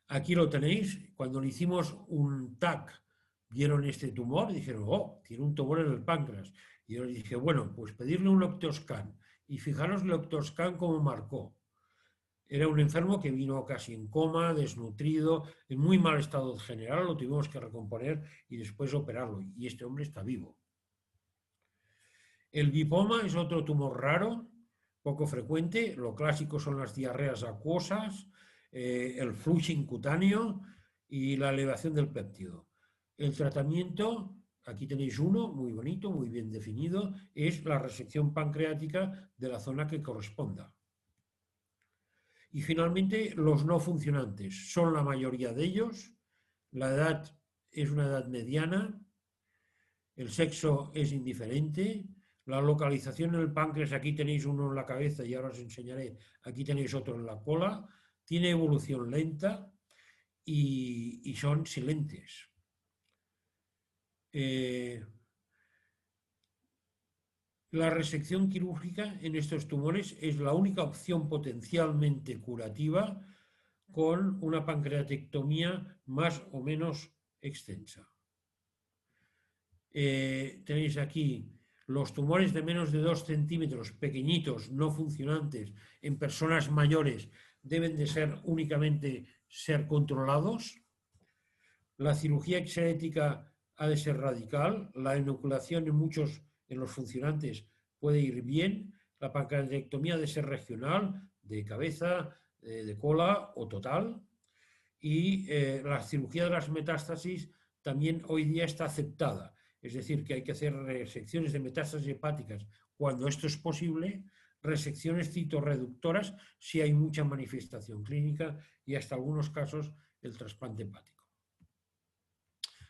Aquí lo tenéis, cuando le hicimos un TAC, vieron este tumor y dijeron, oh, tiene un tumor en el páncreas. Y yo les dije, bueno, pues pedirle un Octoscan. Y fijaros el Octoscan como marcó. Era un enfermo que vino casi en coma, desnutrido, en muy mal estado general, lo tuvimos que recomponer y después operarlo. Y este hombre está vivo. El lipoma es otro tumor raro, poco frecuente. Lo clásico son las diarreas acuosas, el flushing cutáneo y la elevación del péptido. El tratamiento, aquí tenéis uno muy bonito, muy bien definido, es la resección pancreática de la zona que corresponda. Y finalmente, los no funcionantes. Son la mayoría de ellos. La edad es una edad mediana. El sexo es indiferente. La localización en el páncreas, aquí tenéis uno en la cabeza y ahora os enseñaré, aquí tenéis otro en la cola. Tiene evolución lenta y son silentes. La resección quirúrgica en estos tumores es la única opción potencialmente curativa con una pancreatectomía más o menos extensa. Tenéis aquí los tumores de menos de 2 centímetros, pequeñitos, no funcionantes, en personas mayores, deben de ser únicamente controlados. La cirugía exéretica ha de ser radical, la inoculación en los funcionantes puede ir bien, la pancreatectomía ha de ser regional, de cabeza, de cola o total, y la cirugía de las metástasis también hoy día está aceptada, es decir, que hay que hacer resecciones de metástasis hepáticas cuando esto es posible, resecciones citorreductoras si hay mucha manifestación clínica y hasta algunos casos el trasplante hepático.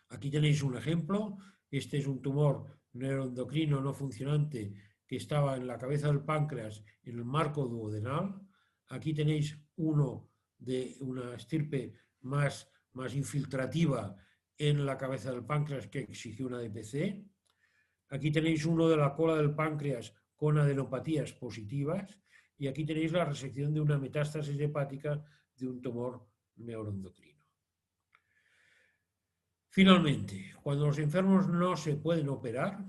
Aquí tenéis un ejemplo, este es un tumor neuroendocrino no funcionante que estaba en la cabeza del páncreas en el marco duodenal. Aquí tenéis uno de una estirpe más infiltrativa en la cabeza del páncreas que exigió una DPC. Aquí tenéis uno de la cola del páncreas con adenopatías positivas y aquí tenéis la resección de una metástasis hepática de un tumor neuroendocrino. Finalmente, cuando los enfermos no se pueden operar,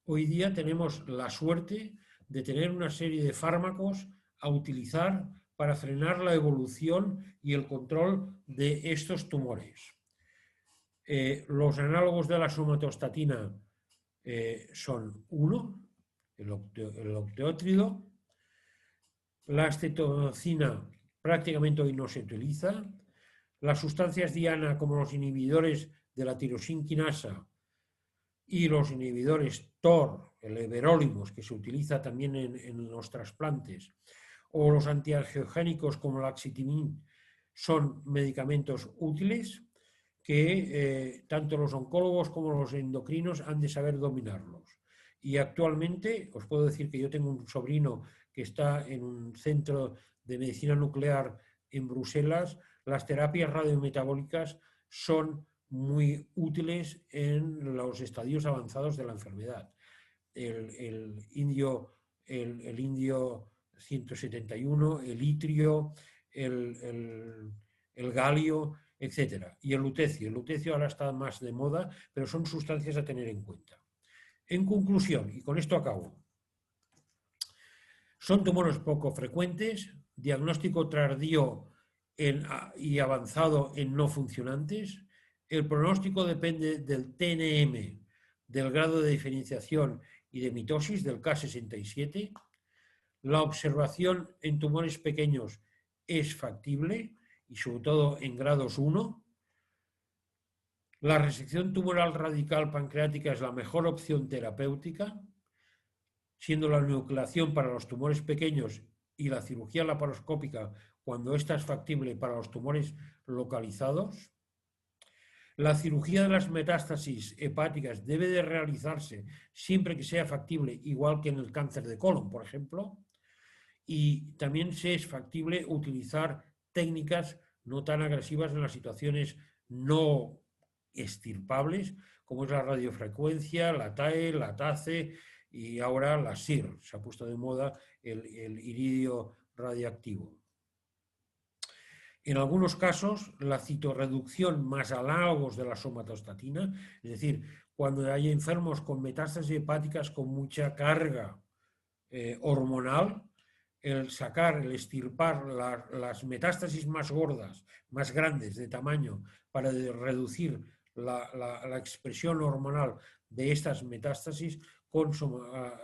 hoy día tenemos la suerte de tener una serie de fármacos a utilizar para frenar la evolución y el control de estos tumores. Los análogos de la somatostatina son el octeótrido, la acetocinina prácticamente hoy no se utiliza, las sustancias diana como los inhibidores de la tirosinquinasa y los inhibidores TOR, el everolimus, que se utiliza también en los trasplantes, o los antiangiogénicos como la axitinib, son medicamentos útiles que tanto los oncólogos como los endocrinos han de saber dominarlos. Y actualmente os puedo decir que yo tengo un sobrino que está en un centro de medicina nuclear en Bruselas. Las terapias radiometabólicas son muy útiles en los estadios avanzados de la enfermedad. El indio 171, el itrio, el galio, etc. Y el lutecio. El lutecio ahora está más de moda, pero son sustancias a tener en cuenta. En conclusión, y con esto acabo, son tumores poco frecuentes, diagnóstico tardío y avanzado en no funcionantes. El pronóstico depende del TNM, del grado de diferenciación y de mitosis, del K67. La observación en tumores pequeños es factible y sobre todo en grados 1. La resección tumoral radical pancreática es la mejor opción terapéutica, siendo la enucleación para los tumores pequeños y la cirugía laparoscópica cuando ésta es factible para los tumores localizados. La cirugía de las metástasis hepáticas debe de realizarse siempre que sea factible, igual que en el cáncer de colon, por ejemplo. Y también se es factible utilizar técnicas no tan agresivas en las situaciones no extirpables, como es la radiofrecuencia, la TAE, la TACE y ahora la SIR. Se ha puesto de moda el iridio radiactivo. En algunos casos, la citorreducción más análogos de la somatostatina, es decir, cuando hay enfermos con metástasis hepáticas con mucha carga hormonal, el sacar, el extirpar las metástasis más gordas, más grandes de tamaño, para reducir la expresión hormonal de estas metástasis con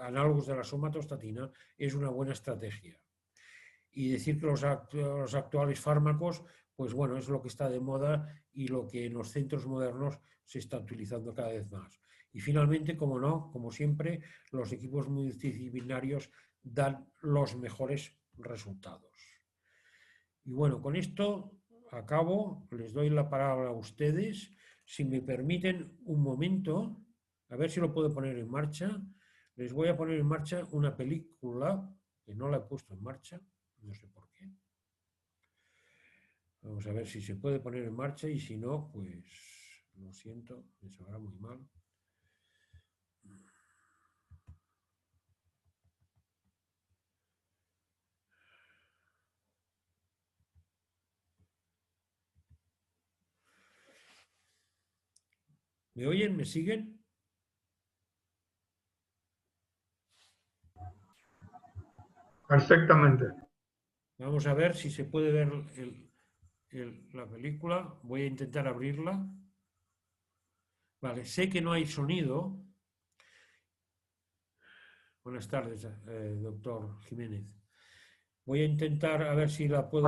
análogos de la somatostatina, es una buena estrategia. Y decir que los actuales fármacos, pues bueno, es lo que está de moda y lo que en los centros modernos se está utilizando cada vez más. Y finalmente, como no, como siempre, los equipos multidisciplinarios dan los mejores resultados. Y bueno, con esto acabo, les doy la palabra a ustedes. Si me permiten un momento, a ver si lo puedo poner en marcha. Les voy a poner en marcha una película que no la he puesto en marcha, no sé por qué. Vamos a ver si se puede poner en marcha y si no, pues lo siento, me sabrá muy mal. ¿Me oyen? ¿Me siguen? Perfectamente. Vamos a ver si se puede ver la película. Voy a intentar abrirla. Vale, sé que no hay sonido. Buenas tardes, doctor Jiménez. Voy a intentar a ver si la puedo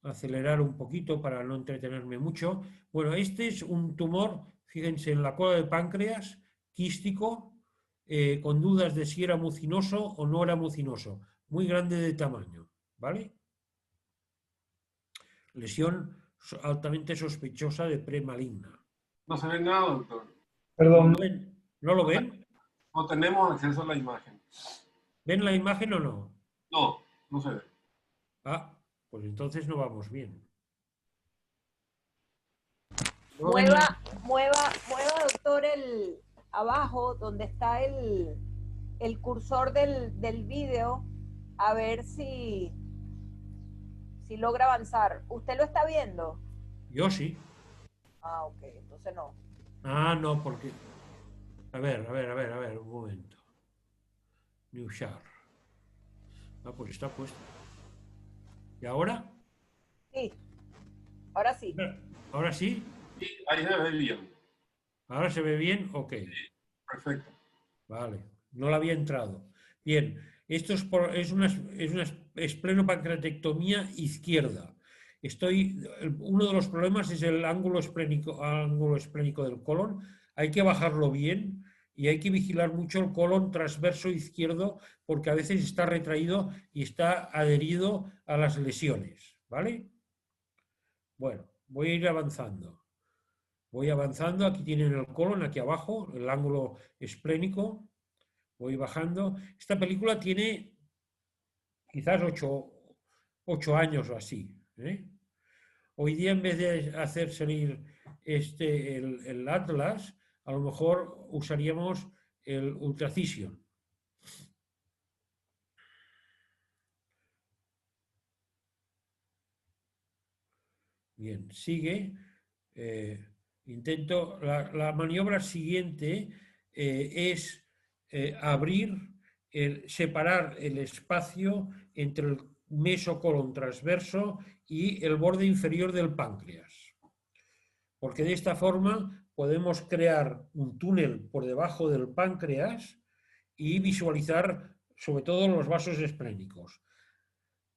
acelerar un poquito para no entretenerme mucho. Bueno, este es un tumor, fíjense, en la cola del páncreas, quístico, con dudas de si era mucinoso o no era mucinoso, muy grande de tamaño, ¿vale? Lesión altamente sospechosa de premaligna. No se ve nada, doctor. Perdón. ¿No lo ven? No tenemos acceso a la imagen. ¿Ven la imagen o no? No, no se ve. Ah, pues entonces no vamos bien. ¿No ven Mueva, doctor, abajo donde está el cursor del vídeo, a ver si logra avanzar. ¿Usted lo está viendo? Yo sí. Ah, ok, entonces no. Ah, no, porque... A ver, un momento. New Share. Ah, pues está puesto. ¿Y ahora? Sí, ahora sí. ¿Ahora sí? Sí, ahí se ve bien. ¿Ahora se ve bien? Ok. Perfecto. Vale, no la había entrado. Bien, esto es una esplenopancreatectomía izquierda. Uno de los problemas es el ángulo esplénico del colon. Hay que bajarlo bien y hay que vigilar mucho el colon transverso izquierdo porque a veces está retraído y está adherido a las lesiones. ¿Vale? Bueno, voy a ir avanzando. Voy avanzando, aquí tienen el colon, aquí abajo, el ángulo esplénico. Voy bajando. Esta película tiene quizás 8 años o así. Hoy día, en vez de hacer salir el Atlas, a lo mejor usaríamos el Ultracision. Bien, sigue. Intento. La maniobra siguiente es abrir, separar el espacio entre el mesocolon transverso y el borde inferior del páncreas. Porque de esta forma podemos crear un túnel por debajo del páncreas y visualizar sobre todo los vasos esplénicos.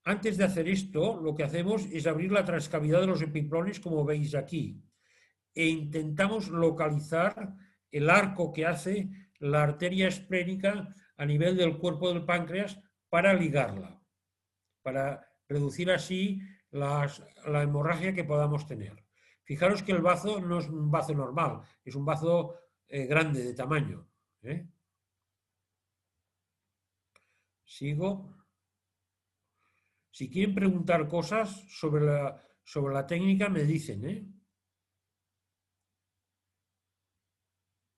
Antes de hacer esto, lo que hacemos es abrir la transcavidad de los epiplones, como veis aquí. e intentamos localizar el arco que hace la arteria esplénica a nivel del cuerpo del páncreas para ligarla, para reducir así la hemorragia que podamos tener. Fijaros que el bazo no es un bazo normal, es un bazo grande de tamaño. Sigo. Si quieren preguntar cosas sobre la técnica, me dicen, ¿eh?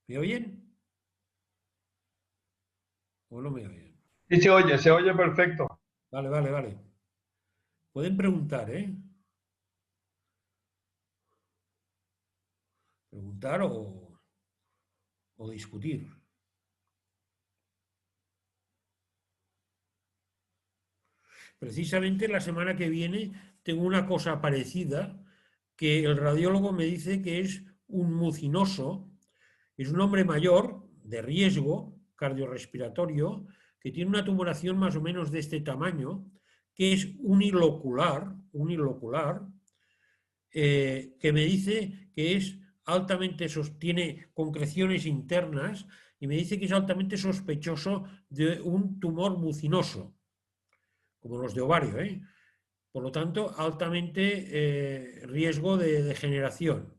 ¿Me oyen? ¿O no me oyen? Sí, se oye perfecto. Vale, vale, vale. Pueden preguntar, ¿eh? Preguntar o discutir. Precisamente la semana que viene tengo una cosa parecida que el radiólogo me dice que es un mucinoso, es un hombre mayor de riesgo cardiorrespiratorio que tiene una tumoración más o menos de este tamaño, que es unilocular, que me dice que es altamente, tiene concreciones internas y me dice que es altamente sospechoso de un tumor mucinoso, como los de ovario, ¿eh? Por lo tanto, altamente riesgo de degeneración.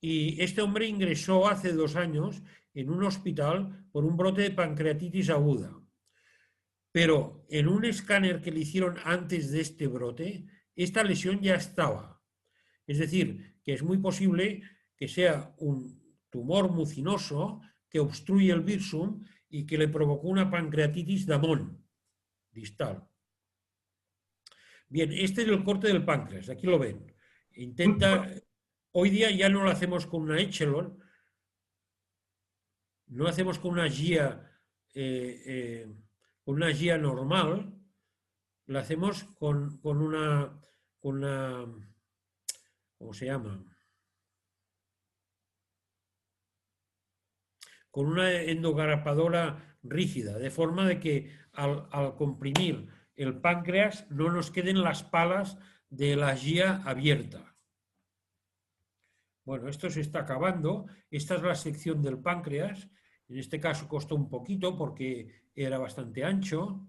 Y este hombre ingresó hace 2 años en un hospital por un brote de pancreatitis aguda. Pero en un escáner que le hicieron antes de este brote, esta lesión ya estaba. Es decir, que es muy posible que sea un tumor mucinoso que obstruye el virsum y que le provocó una pancreatitis Damón distal. Bien, este es el corte del páncreas, aquí lo ven. Hoy día ya no lo hacemos con una Echelon, no lo hacemos con una guía normal, lo hacemos con una, ¿cómo se llama? Con una endogarapadora rígida, de forma de que al comprimir el páncreas no nos queden las palas de la guía abierta. Bueno, esto se está acabando. Esta es la sección del páncreas. En este caso costó un poquito porque era bastante ancho.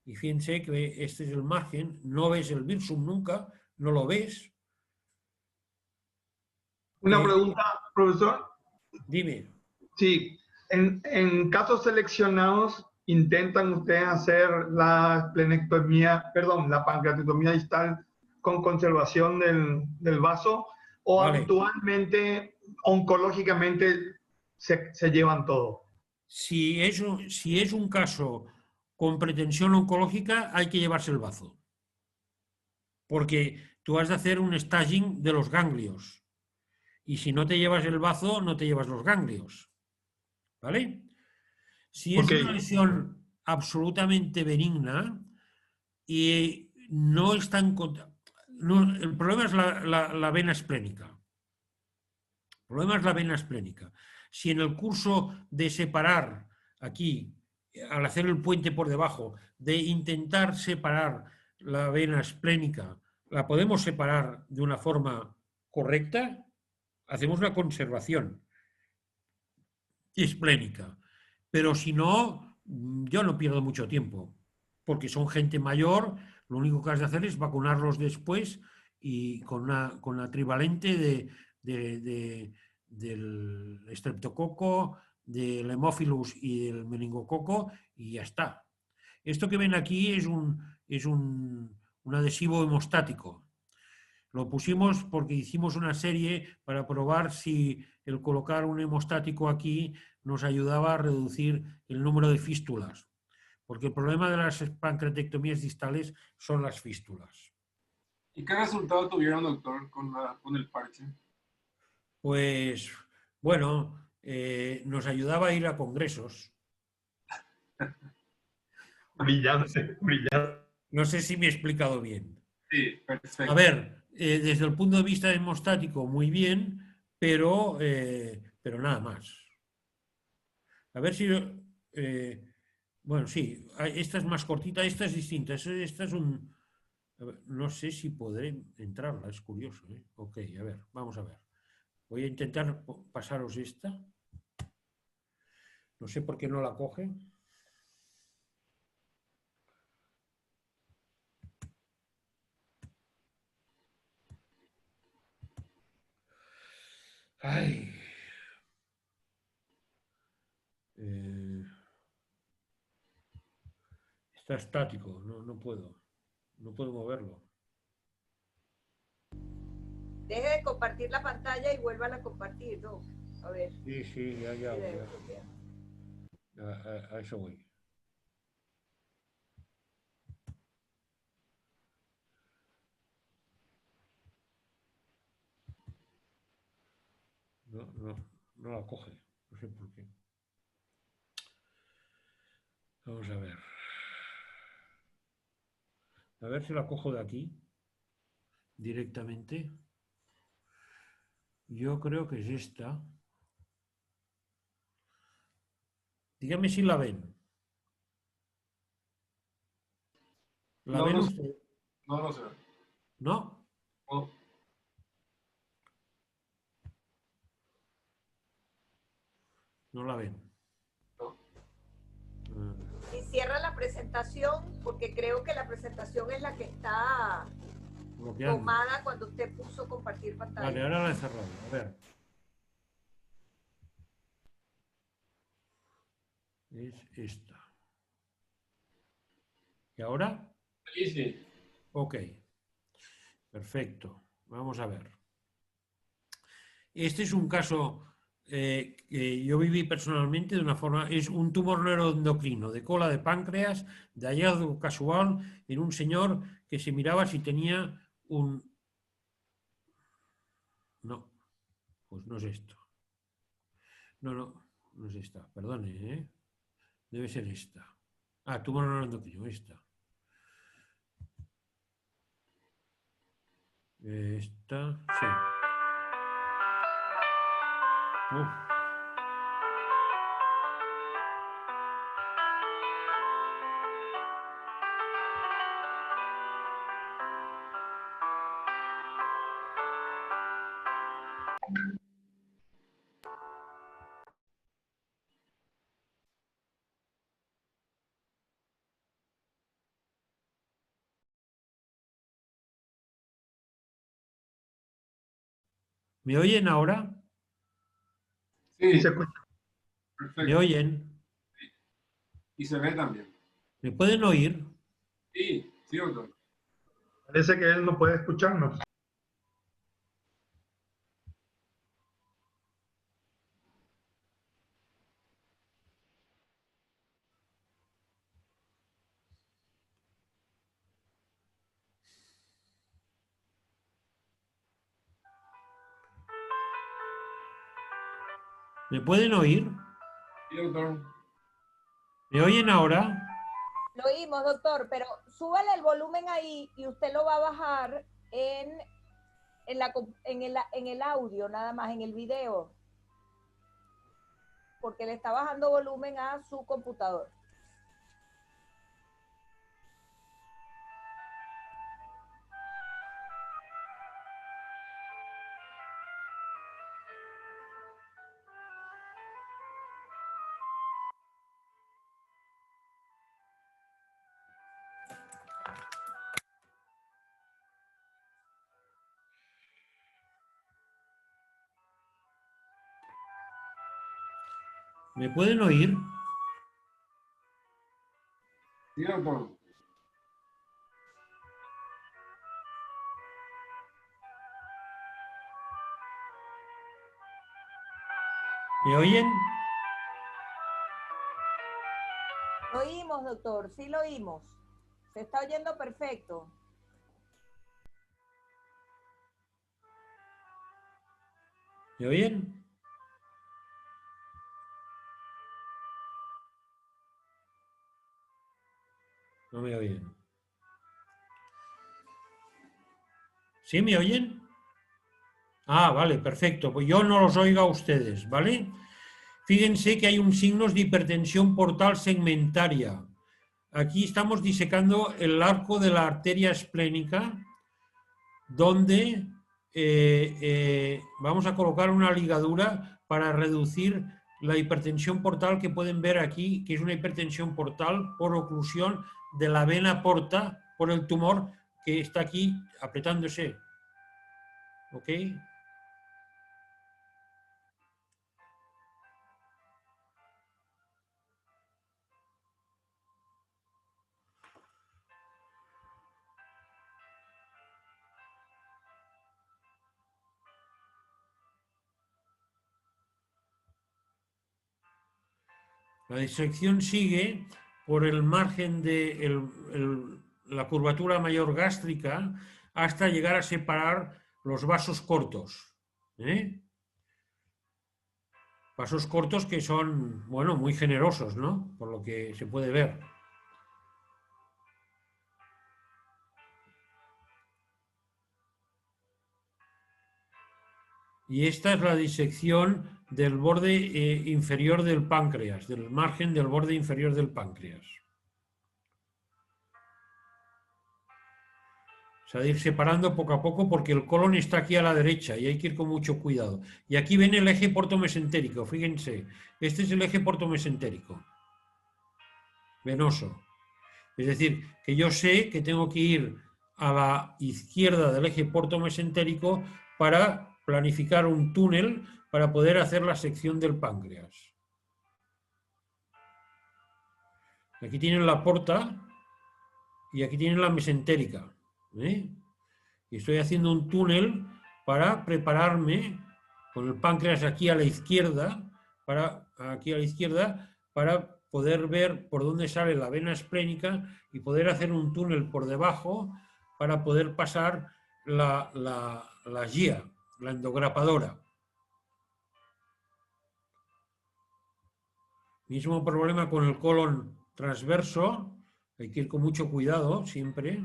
Y fíjense que este es el margen. No ves el virsum nunca, no lo ves. Una pregunta, profesor. Dime. Sí, en casos seleccionados, ¿intentan ustedes hacer la la pancreatitomía distal con conservación del vaso? ¿O Vale. habitualmente, oncológicamente, se llevan todo? Si es un caso con pretensión oncológica, hay que llevarse el bazo. Porque tú has de hacer un staging de los ganglios. Y si no te llevas el bazo, no te llevas los ganglios. ¿Vale? Si es una lesión absolutamente benigna y no está en el problema es la vena esplénica. El problema es la vena esplénica. Si en el curso de separar aquí, al hacer el puente por debajo, de intentar separar la vena esplénica, la podemos separar de una forma correcta, hacemos una conservación esplénica. Pero si no, yo no pierdo mucho tiempo, porque son gente mayor, lo único que has de hacer es vacunarlos después y con la trivalente del estreptococo, del hemófilus y del meningococo y ya está. Esto que ven aquí es un adhesivo hemostático. Lo pusimos porque hicimos una serie para probar si el colocar un hemostático aquí nos ayudaba a reducir el número de fístulas, porque el problema de las pancreatectomías distales son las fístulas. ¿Y qué resultado tuvieron, doctor, con el parche? Pues, bueno, nos ayudaba a ir a congresos. Brillante, brillante. No sé si me he explicado bien. Sí, perfecto. A ver, desde el punto de vista hemostático, muy bien, pero nada más. A ver si... bueno, sí, esta es más cortita, esta es distinta. Esta es un... A ver, no sé si podré entrarla, es curioso. Ok, a ver, vamos a ver. Voy a intentar pasaros esta. No sé por qué no la coge. Ay. Está estático, no puedo. No puedo moverlo. Deje de compartir la pantalla y vuélvala a compartir, ¿no? A ver. Sí, ya. A eso voy. No la coge. No sé por qué. Vamos a ver. A ver si la cojo de aquí directamente. Yo creo que es esta. Dígame si la ven. ¿La No, ven no, usted? no sé. ¿No? No, No la ven. no. Y cierra la presentación, porque creo que la presentación es la que está Bloqueando. tomada cuando usted puso compartir pantalla. Vale, ahora la he cerrado. A ver. Es esta. ¿Y ahora? Sí. Ok. Perfecto. Vamos a ver. Este es un caso que yo viví personalmente de una forma, es un tumor neuroendocrino de cola de páncreas, de hallazgo casual en un señor que se miraba si tenía un... No, pues no es esto. No es esta, perdone, ¿eh? Debe ser esta. Ah, tumor neuroendocrino, esta. Esta, sí. ¿Me oyen ahora? Y Sí, se escucha. ¿Me perfecto. oyen? Y se ve también. ¿Me pueden oír? Sí, doctor. Parece que él no puede escucharnos. ¿Me pueden oír? Sí, doctor. ¿Me oyen ahora? Lo oímos, doctor, pero súbale el volumen ahí y usted lo va a bajar en el audio, nada más, en el video, porque le está bajando volumen a su computador. ¿Me pueden oír? Sí, doctor. ¿Me oyen? Lo oímos, doctor, sí lo oímos. Se está oyendo perfecto. ¿Me oyen? No me oyen. ¿Sí me oyen? Ah, vale, perfecto. Pues yo no los oigo a ustedes, ¿vale? Fíjense que hay un signo de hipertensión portal segmentaria. Aquí estamos disecando el arco de la arteria esplénica, donde vamos a colocar una ligadura para reducir la hipertensión portal que pueden ver aquí, que es una hipertensión portal por oclusión de la vena porta por el tumor que está aquí apretándose. ¿Ok? La disección sigue por el margen de la curvatura mayor gástrica hasta llegar a separar los vasos cortos. Vasos cortos que son, bueno, muy generosos, ¿no? Por lo que se puede ver. Y esta es la disección del borde inferior del páncreas, del margen del borde inferior del páncreas. O sea, de ir separando poco a poco porque el colon está aquí a la derecha y hay que ir con mucho cuidado. Y aquí viene el eje portomesentérico, fíjense. Este es el eje portomesentérico, venoso. Es decir, que yo sé que tengo que ir a la izquierda del eje portomesentérico para planificar un túnel para poder hacer la sección del páncreas. Aquí tienen la porta y aquí tienen la mesentérica. Y estoy haciendo un túnel para prepararme con el páncreas aquí a la izquierda, para poder ver por dónde sale la vena esplénica y poder hacer un túnel por debajo para poder pasar la guía, la endograpadora. Mismo problema con el colon transverso, hay que ir con mucho cuidado siempre.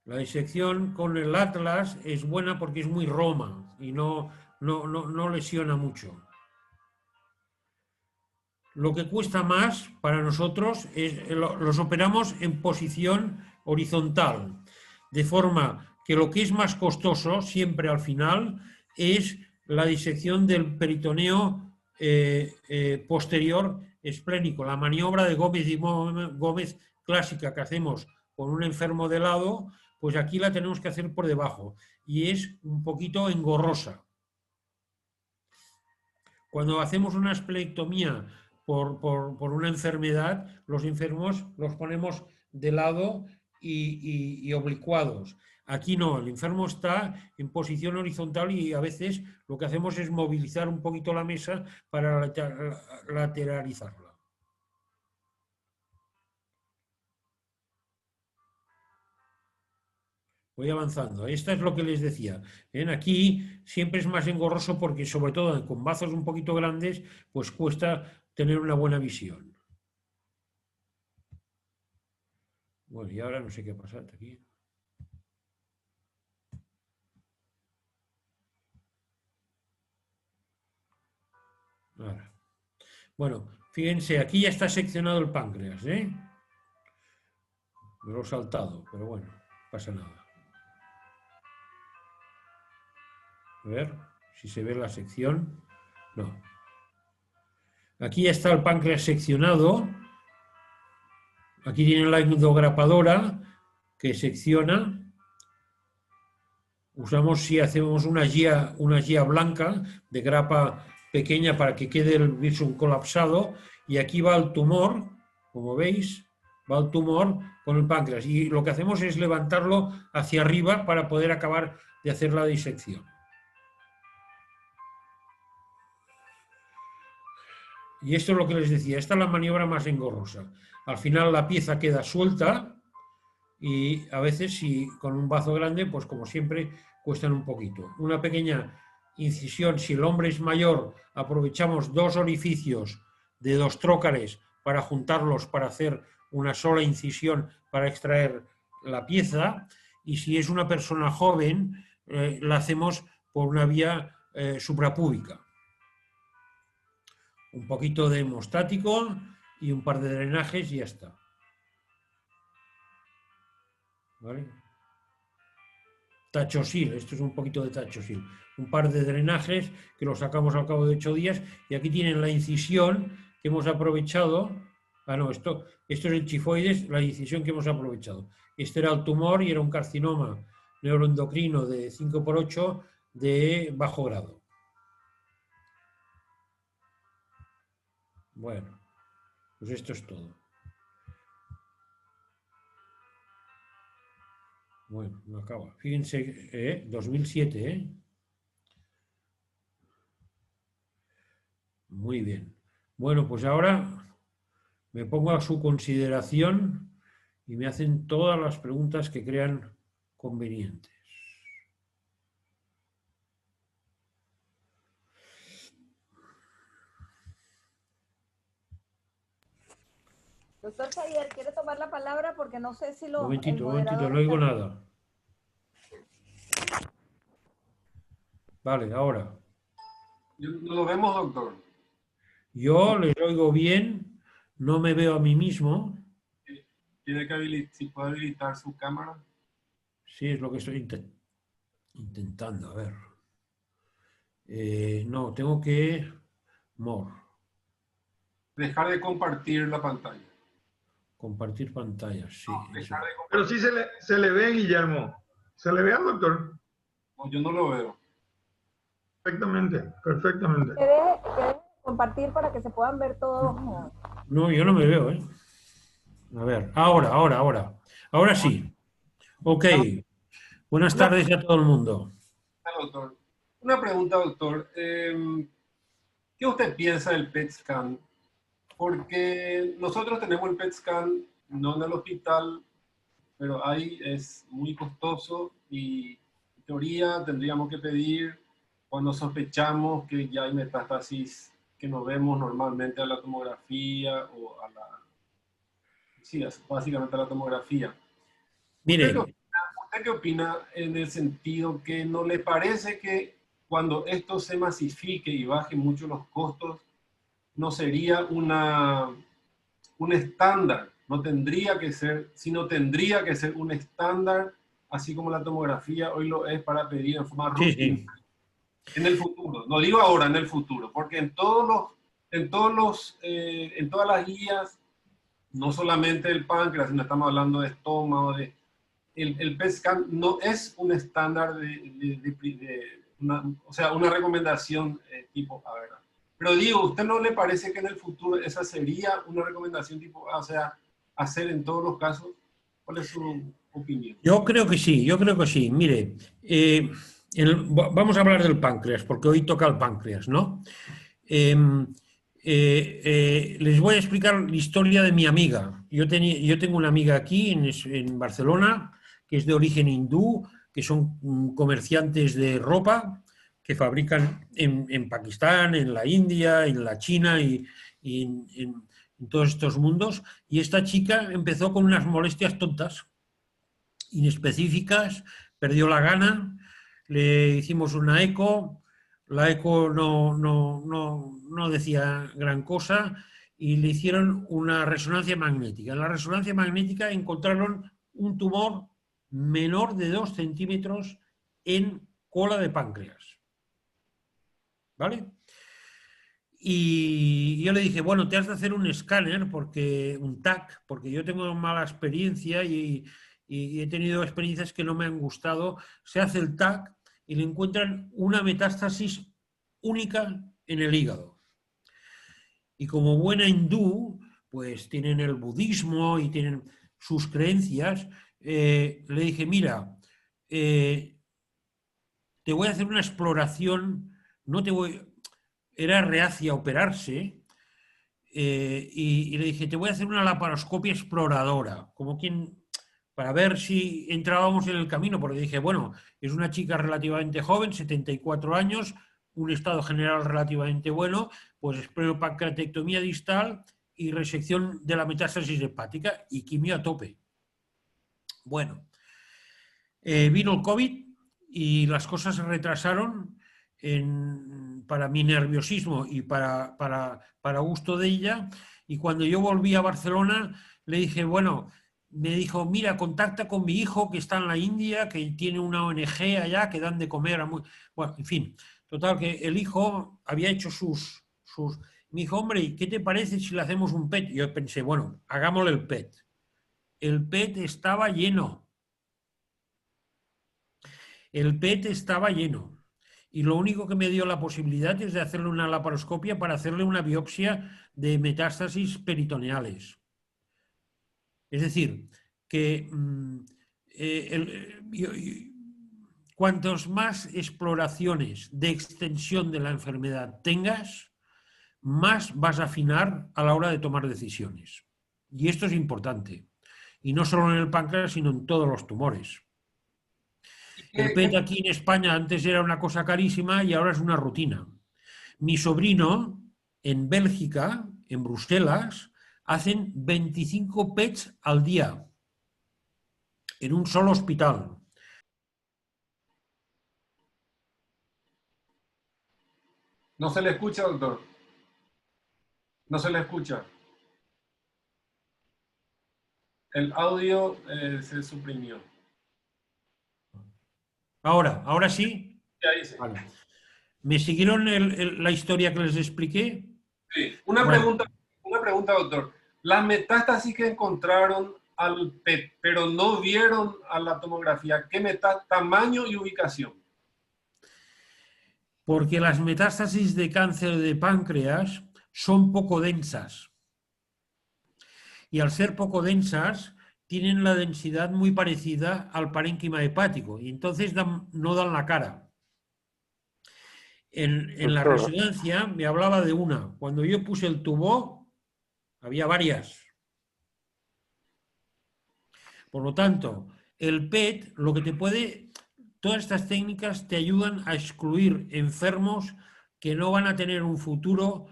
La disección con el atlas es buena porque es muy roma y no lesiona mucho. Lo que cuesta más para nosotros es los operamos en posición horizontal, de forma que lo que es más costoso siempre al final es la disección del peritoneo posterior esplénico, la maniobra de Gómez y Gómez clásica que hacemos con un enfermo de lado, pues aquí la tenemos que hacer por debajo y es un poquito engorrosa. Cuando hacemos una esplenectomía por una enfermedad, los enfermos los ponemos de lado y oblicuados. Aquí no, el enfermo está en posición horizontal y a veces lo que hacemos es movilizar un poquito la mesa para lateralizarla. Voy avanzando. Esta es lo que les decía. Aquí siempre es más engorroso porque, sobre todo con bazos un poquito grandes, pues cuesta tener una buena visión. Bueno, y ahora no sé qué ha pasado aquí. Ahora. Bueno, fíjense, aquí ya está seccionado el páncreas, Me lo he saltado, pero bueno, no pasa nada. A ver si se ve la sección. No. Aquí ya está el páncreas seccionado. Aquí tienen la endograpadora que secciona. Usamos si hacemos una guía blanca de grapa pequeña para que quede el visum colapsado. Y aquí va el tumor, como veis, va el tumor con el páncreas. Y lo que hacemos es levantarlo hacia arriba para poder acabar de hacer la disección. Y esto es lo que les decía, esta es la maniobra más engorrosa. Al final la pieza queda suelta y a veces si con un bazo grande, pues como siempre, cuestan un poquito. Una pequeña incisión, si el hombre es mayor, aprovechamos 2 orificios de 2 trócares para juntarlos para hacer una sola incisión para extraer la pieza, y si es una persona joven, la hacemos por una vía suprapúbica. Un poquito de hemostático y un par de drenajes y ya está. ¿vale? Tachosil, esto es un poquito de tachosil. Un par de drenajes que los sacamos al cabo de 8 días y aquí tienen la incisión que hemos aprovechado. Ah, no, esto es el chifoides, la incisión que hemos aprovechado. Este era el tumor y era un carcinoma neuroendocrino de 5×8 de bajo grado. Bueno, pues esto es todo. Bueno, no acaba. Fíjense, 2007, ¿eh? Muy bien. Bueno, pues ahora me pongo a su consideración y me hacen todas las preguntas que crean convenientes. Doctor Xavier, ¿quiere tomar la palabra? Porque no sé si Un momentito, no oigo nada. Vale, ahora. No lo vemos, doctor. Yo les oigo bien, no me veo a mí mismo. Tiene que si puede habilitar su cámara. Sí, es lo que estoy intentando, a ver. No, tengo que... Dejar de compartir la pantalla. Compartir pantalla, sí. No, dejar de compartir. Pero sí se le ve, Guillermo. ¿Se le ve al doctor? No, yo no lo veo. Perfectamente, perfectamente. Que deje compartir para que se puedan ver todos. No, yo no me veo, ¿eh? A ver, ahora. Ahora sí. Ok. Buenas tardes a todo el mundo. Doctor. Una pregunta, doctor. ¿Qué usted piensa del PET scan? Porque nosotros tenemos el PET scan, no en el hospital, pero ahí es muy costoso y en teoría tendríamos que pedir cuando sospechamos que ya hay metástasis que no vemos normalmente a la tomografía o a la... Sí, básicamente a la tomografía. Mire. ¿Usted qué opina en el sentido que no le parece que cuando esto se masifique y baje mucho los costos, no sería un estándar? No tendría que ser, sino tendría que ser un estándar, así como la tomografía hoy lo es para pedir en forma rutina. Sí. En el futuro, no digo ahora, en el futuro, porque en todas las guías, no solamente el páncreas, sino estamos hablando de estómago, el PET scan no es un estándar una recomendación tipo A, ¿verdad? Pero digo, ¿usted no le parece que en el futuro esa sería una recomendación tipo A, o sea, hacer en todos los casos? ¿Cuál es su opinión? Yo creo que sí. Mire, vamos a hablar del páncreas, porque hoy toca el páncreas, ¿no? Les voy a explicar la historia de mi amiga. Yo tengo una amiga aquí en Barcelona, que es de origen hindú, que son comerciantes de ropa, que fabrican en Pakistán, en la India, en la China y en todos estos mundos. Y esta chica empezó con unas molestias tontas, inespecíficas, perdió la gana, le hicimos una eco, la eco no decía gran cosa y le hicieron una resonancia magnética. En la resonancia magnética encontraron un tumor menor de 2 centímetros en cola de páncreas. ¿Vale? Y yo le dije, bueno, te has de hacer un escáner, un TAC, porque yo tengo mala experiencia y he tenido experiencias que no me han gustado. Se hace el TAC y le encuentran una metástasis única en el hígado. Y como buena hindú, pues tienen el budismo y tienen sus creencias, le dije, mira, te voy a hacer una exploración, era reacia a operarse, y le dije, te voy a hacer una laparoscopia exploradora, como quien, para ver si entrábamos en el camino, porque dije, bueno, es una chica relativamente joven, 74 años, un estado general relativamente bueno, pues esplenopancreatectomía distal y resección de la metástasis hepática y quimio a tope. Bueno, vino el COVID y las cosas se retrasaron para mi nerviosismo y para gusto de ella, y cuando yo volví a Barcelona le dije, bueno, me dijo, mira, contacta con mi hijo que está en la India, que tiene una ONG allá, que dan de comer a muy... Bueno, en fin, total, que el hijo había hecho sus... Me dijo, hombre, ¿y qué te parece si le hacemos un PET? Y yo pensé, bueno, hagámosle el PET. El PET estaba lleno. El PET estaba lleno. Y lo único que me dio la posibilidad es de hacerle una laparoscopia para hacerle una biopsia de metástasis peritoneales. Es decir, que cuantos más exploraciones de extensión de la enfermedad tengas, más vas a afinar a la hora de tomar decisiones. Y esto es importante. Y no solo en el páncreas, sino en todos los tumores. El PET aquí en España antes era una cosa carísima y ahora es una rutina. Mi sobrino, en Bélgica, en Bruselas, hacen 25 PETs al día en un solo hospital. No se le escucha, doctor. No se le escucha. El audio se suprimió. Ahora sí. Ahí sí. Vale. ¿Me siguieron la historia que les expliqué? Sí. Bueno. Una pregunta, doctor. Las metástasis que encontraron al PET, pero no vieron a la tomografía, ¿qué tamaño y ubicación? Porque las metástasis de cáncer de páncreas son poco densas. Y al ser poco densas, tienen la densidad muy parecida al parénquima hepático y entonces no dan la cara. En la resonancia me hablaba de una. Cuando yo puse el tubo, había varias. Por lo tanto, el PET, lo que te puede... Todas estas técnicas te ayudan a excluir enfermos que no van a tener un futuro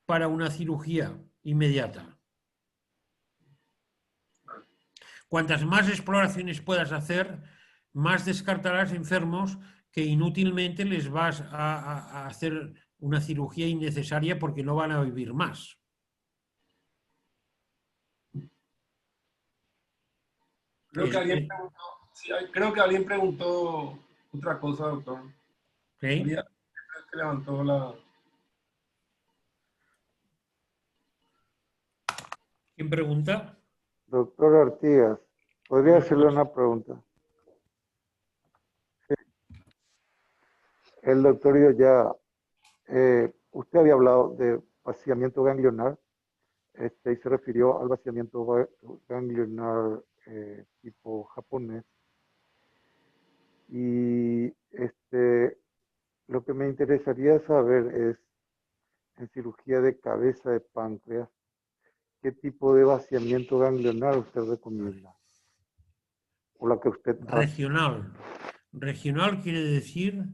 para una cirugía inmediata. Cuantas más exploraciones puedas hacer, más descartarás enfermos que inútilmente les vas a hacer una cirugía innecesaria porque no van a vivir más. Creo que alguien preguntó otra cosa, doctor. ¿Sí? Que levantó la... ¿Quién pregunta? Doctor Artigas, ¿podría hacerle una pregunta? Sí. El doctor ya, usted había hablado de vaciamiento ganglionar, y se refirió al vaciamiento ganglionar tipo japonés. Y lo que me interesaría saber es, en cirugía de cabeza de páncreas, ¿qué tipo de vaciamiento ganglionar usted recomienda? O la que usted hace. Regional. Regional quiere decir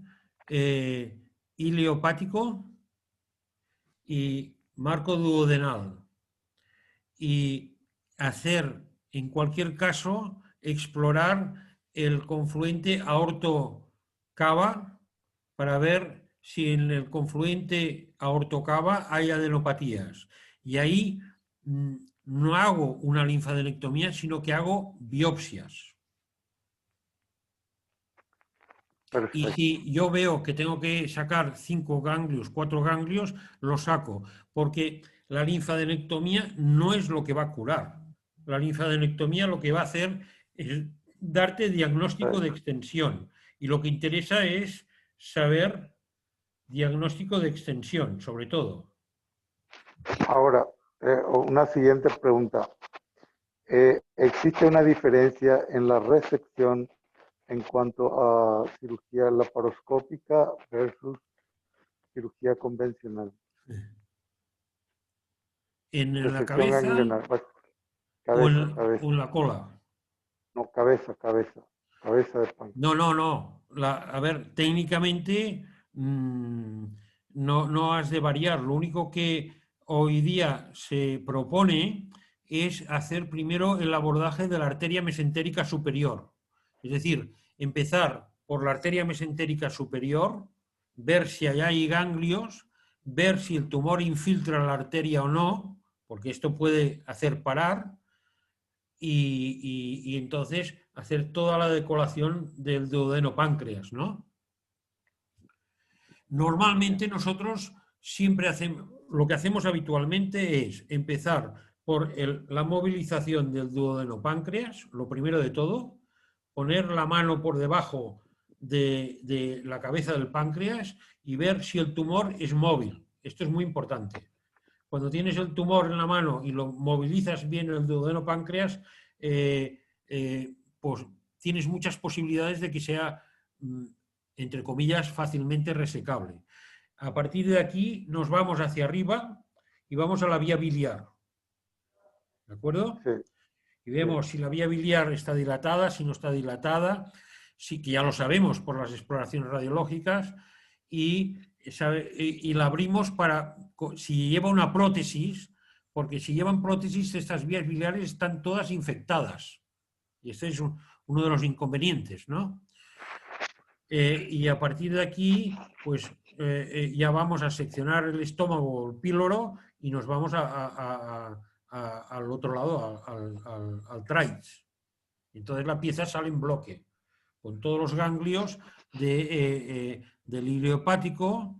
ileopático y marco duodenal. Y hacer, en cualquier caso, explorar el confluente aorto-cava para ver si en el confluente aorto-cava hay adenopatías. Y ahí no hago una linfadenectomía, sino que hago biopsias. Perfecto. Y si yo veo que tengo que sacar 5 ganglios, 4 ganglios, los saco, porque la linfadenectomía no es lo que va a curar. La linfadenectomía lo que va a hacer es darte diagnóstico de extensión. Y lo que interesa es saber diagnóstico de extensión, sobre todo. Ahora, una siguiente pregunta. ¿Existe una diferencia en la resección en cuanto a cirugía laparoscópica versus cirugía convencional? ¿En la cabeza, cabeza. o en la cola? No, cabeza de páncreas. No. A ver, técnicamente no has de variar. Lo único que hoy día se propone es hacer primero el abordaje de la arteria mesentérica superior. Es decir, empezar por la arteria mesentérica superior, ver si allá hay ganglios, ver si el tumor infiltra la arteria o no, porque esto puede hacer parar, y entonces hacer toda la decolación del duodenopáncreas, ¿no? Normalmente nosotros siempre hacemos, lo que hacemos habitualmente es empezar por la movilización del duodenopáncreas, lo primero de todo, poner la mano por debajo de la cabeza del páncreas y ver si el tumor es móvil. Esto es muy importante. Cuando tienes el tumor en la mano y lo movilizas bien en el duodenopáncreas, pues tienes muchas posibilidades de que sea, entre comillas, fácilmente resecable. A partir de aquí nos vamos hacia arriba y vamos a la vía biliar. ¿De acuerdo? Sí. Y vemos si la vía biliar está dilatada, si no está dilatada, sí que ya lo sabemos por las exploraciones radiológicas, y la abrimos para, si lleva una prótesis, porque si llevan prótesis estas vías biliares están todas infectadas. Y este es uno de los inconvenientes, ¿no? Y a partir de aquí, pues ya vamos a seccionar el estómago o el píloro y nos vamos al otro lado, al TRAITS. Entonces la pieza sale en bloque, con todos los ganglios del hilio hepático,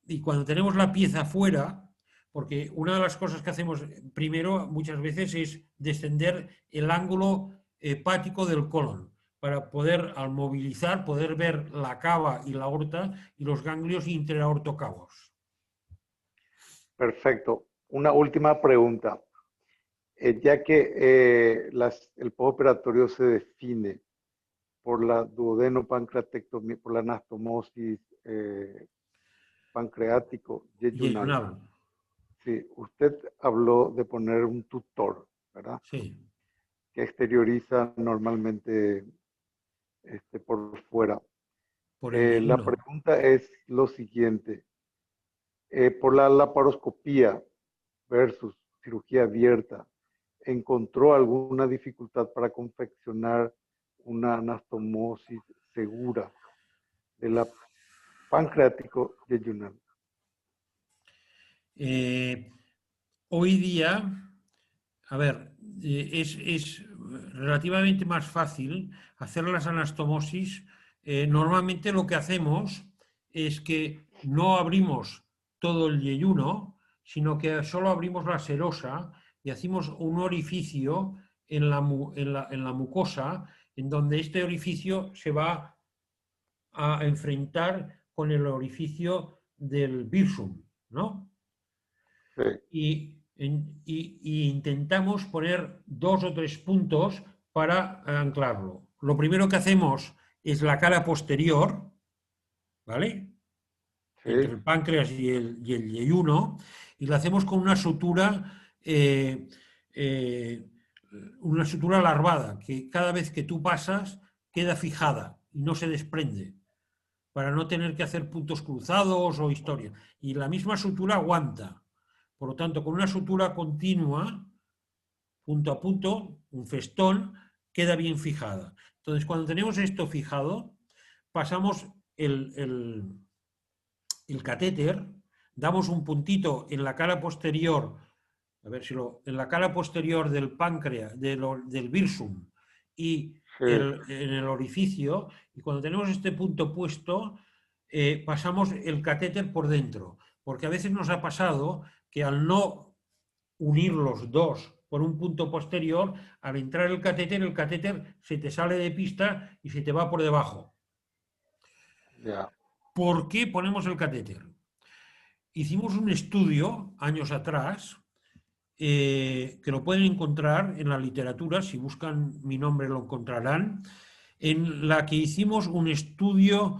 y cuando tenemos la pieza fuera, porque una de las cosas que hacemos primero muchas veces es descender el ángulo hepático del colon, para poder, al movilizar, poder ver la cava y la aorta y los ganglios interaortocavos. Perfecto. Una última pregunta. Ya que el postoperatorio se define por la duodenopancreatectomía, por la anastomosis pancreático yeyunal. Sí, usted habló de poner un tutor, ¿verdad? Sí. Que exterioriza normalmente por fuera. La pregunta es lo siguiente. Por la laparoscopía versus cirugía abierta, ¿encontró alguna dificultad para confeccionar una anastomosis segura de la pancreático yeyunal? Hoy día, a ver, es relativamente más fácil hacer las anastomosis. Normalmente lo que hacemos es que no abrimos todo el yeyuno, sino que solo abrimos la serosa y hacemos un orificio en la mucosa, en donde este orificio se va a enfrentar con el orificio del birsum, ¿no? Sí. Y intentamos poner 2 o 3 puntos para anclarlo. Lo primero que hacemos es la cara posterior, ¿vale? Sí. Entre el páncreas y el yeyuno, y lo hacemos con una sutura larvada, que cada vez que tú pasas queda fijada y no se desprende, para no tener que hacer puntos cruzados o historia. Y la misma sutura aguanta. Por lo tanto, con una sutura continua, punto a punto, un festón, queda bien fijada. Entonces, cuando tenemos esto fijado, pasamos el catéter, damos un puntito en la cara posterior, a ver si en la cara posterior del páncreas, del birsum, y en el orificio, y cuando tenemos este punto puesto, pasamos el catéter por dentro, porque a veces nos ha pasado que al no unir los dos por un punto posterior, al entrar el catéter se te sale de pista y se te va por debajo. Yeah. ¿Por qué ponemos el catéter? Hicimos un estudio años atrás, que lo pueden encontrar en la literatura, si buscan mi nombre lo encontrarán, en la que hicimos un estudio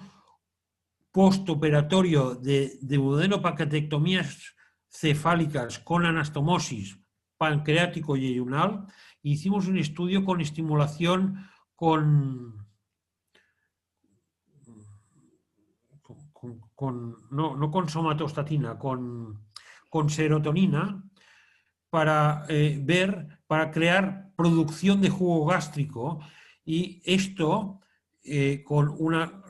postoperatorio de duodenopancreatectomías cefálicas con anastomosis pancreático yeyunal. Hicimos un estudio con estimulación no con somatostatina, con serotonina, para para crear producción de jugo gástrico, y esto con una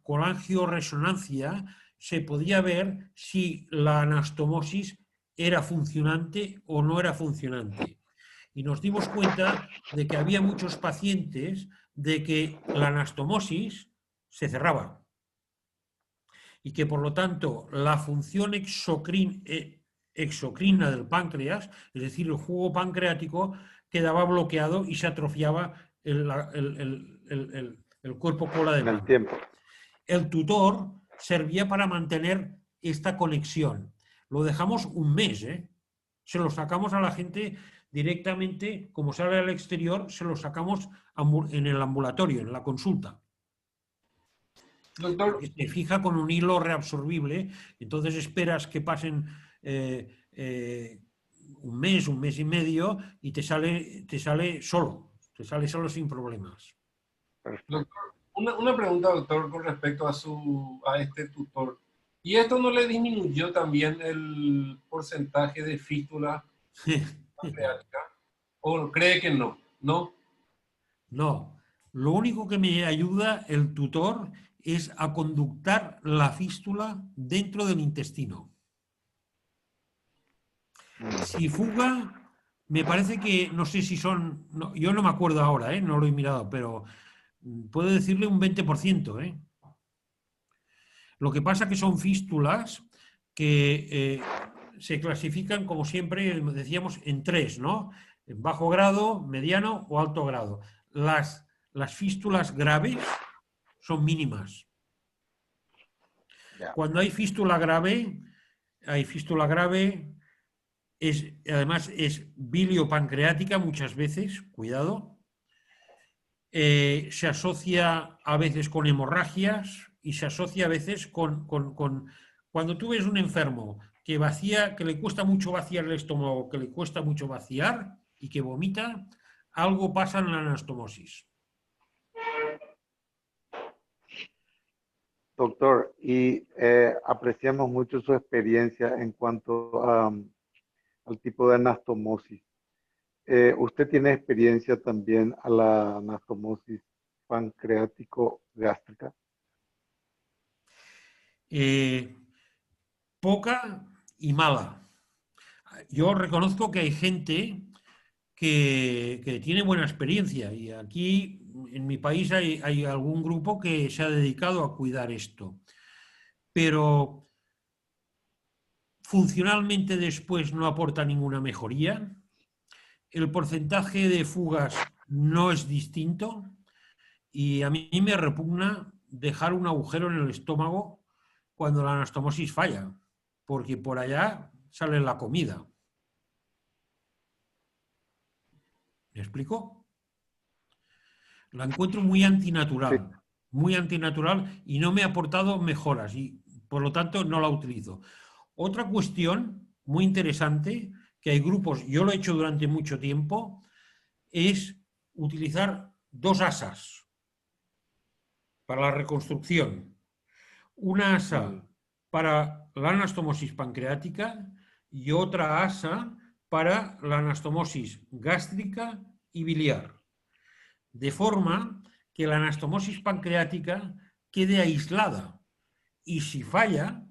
colangioresonancia se podía ver si la anastomosis era funcionante o no era funcionante. y nos dimos cuenta de que había muchos pacientes de que la anastomosis se cerraba y que por lo tanto la función exocrina del páncreas, es decir, el jugo pancreático, quedaba bloqueado y se atrofiaba el cuerpo cola de En el páncreas. tiempo. El tutor servía para mantener esta conexión. Lo dejamos un mes, ¿eh? Se lo sacamos a la gente directamente, como sale al exterior, se lo sacamos en el ambulatorio, en la consulta. Doctor, Porque se fija con un hilo reabsorbible, entonces esperas que pasen un mes y medio y te sale solo sin problemas. Perfecto. una pregunta, doctor, con respecto a este tutor. ¿Y esto no le disminuyó también el porcentaje de fístula pancreática? ¿O cree que no? ¿No? No, lo único que me ayuda el tutor es a conductar la fístula dentro del intestino. Si fuga, me parece que, no sé si son, yo no me acuerdo ahora, no lo he mirado, pero puedo decirle un 20%. Lo que pasa que son fístulas que se clasifican, como siempre decíamos, en tres, ¿no? En bajo grado, mediano o alto grado. Las fístulas graves son mínimas. Ya. Cuando hay fístula grave, además es biliopancreática muchas veces, cuidado. Se asocia a veces con hemorragias y se asocia a veces con cuando tú ves un enfermo que le cuesta mucho vaciar el estómago, que le cuesta mucho vaciar y que vomita, algo pasa en la anastomosis. Doctor, y apreciamos mucho su experiencia en cuanto al tipo de anastomosis. ¿Usted tiene experiencia también a la anastomosis pancreático-gástrica? Poca y mala. Yo reconozco que hay gente que tiene buena experiencia y aquí en mi país hay algún grupo que se ha dedicado a cuidar esto. Pero funcionalmente después no aporta ninguna mejoría. El porcentaje de fugas no es distinto y a mí me repugna dejar un agujero en el estómago cuando la anastomosis falla, porque por allá sale la comida. ¿Me explico? La encuentro muy antinatural y no me ha aportado mejoras y por lo tanto no la utilizo. Otra cuestión muy interesante, que hay grupos, yo lo he hecho durante mucho tiempo, es utilizar dos asas para la reconstrucción. Una asa para la anastomosis pancreática y otra asa para la anastomosis gástrica y biliar. De forma que la anastomosis pancreática quede aislada y si falla,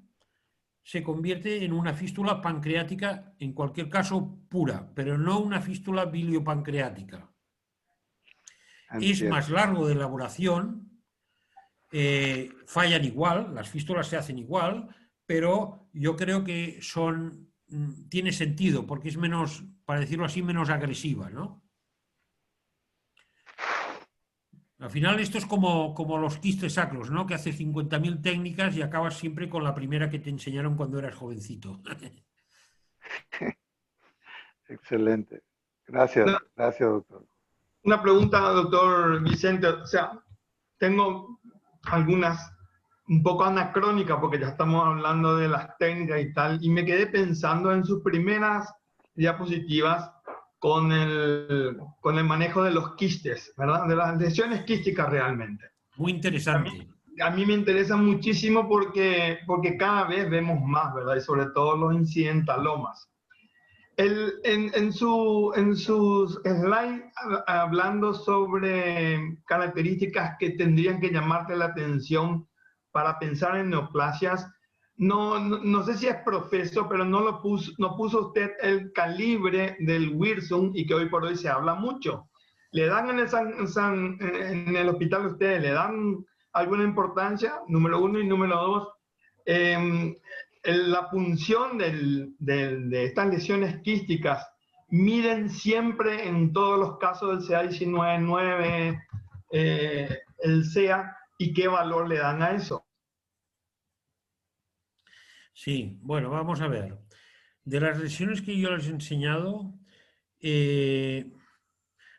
se convierte en una fístula pancreática, en cualquier caso pura, pero no una fístula biliopancreática. Es más largo de elaboración, fallan igual, las fístulas se hacen igual, pero yo creo que tiene sentido, porque es menos, para decirlo así, menos agresiva, ¿no? Al final esto es como los quistes sacros, ¿no? Que haces 50.000 técnicas y acabas siempre con la primera que te enseñaron cuando eras jovencito. Excelente. Gracias, gracias, doctor. Una pregunta, doctor Vicente. O sea, tengo algunas un poco anacrónicas porque ya estamos hablando de las técnicas y tal, y me quedé pensando en sus primeras diapositivas con el manejo de los quistes, ¿verdad? De las lesiones quísticas realmente. Muy interesante. A mí me interesa muchísimo porque cada vez vemos más, ¿verdad? Y sobre todo los incidentalomas. En sus slides, hablando sobre características que tendrían que llamarte la atención para pensar en neoplasias, no sé si es profeso, pero no puso usted el calibre del Wirsum y que hoy por hoy se habla mucho. ¿Le dan en el hospital de ustedes, le dan alguna importancia? Número uno, y número dos, la punción de estas lesiones quísticas, ¿miden siempre en todos los casos del CA19-9, el CEA, y qué valor le dan a eso? Sí, bueno, vamos a ver. De las lesiones que yo les he enseñado,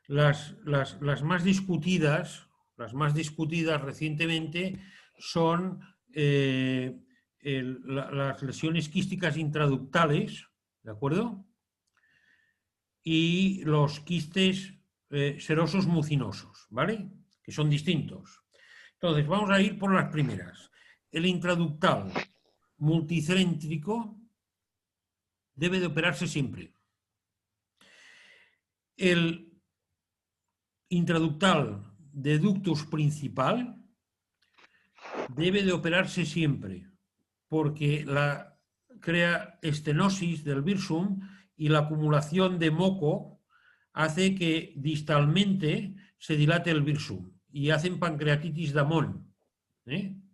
las más discutidas recientemente son las lesiones quísticas intraductales, ¿de acuerdo? Y los quistes serosos mucinosos, ¿vale? Que son distintos. Entonces, vamos a ir por las primeras. El intraductal multicéntrico debe de operarse siempre. El intraductal de ductus principal debe de operarse siempre, porque crea estenosis del Wirsum y la acumulación de moco hace que distalmente se dilate el Wirsum y hacen pancreatitis Damón,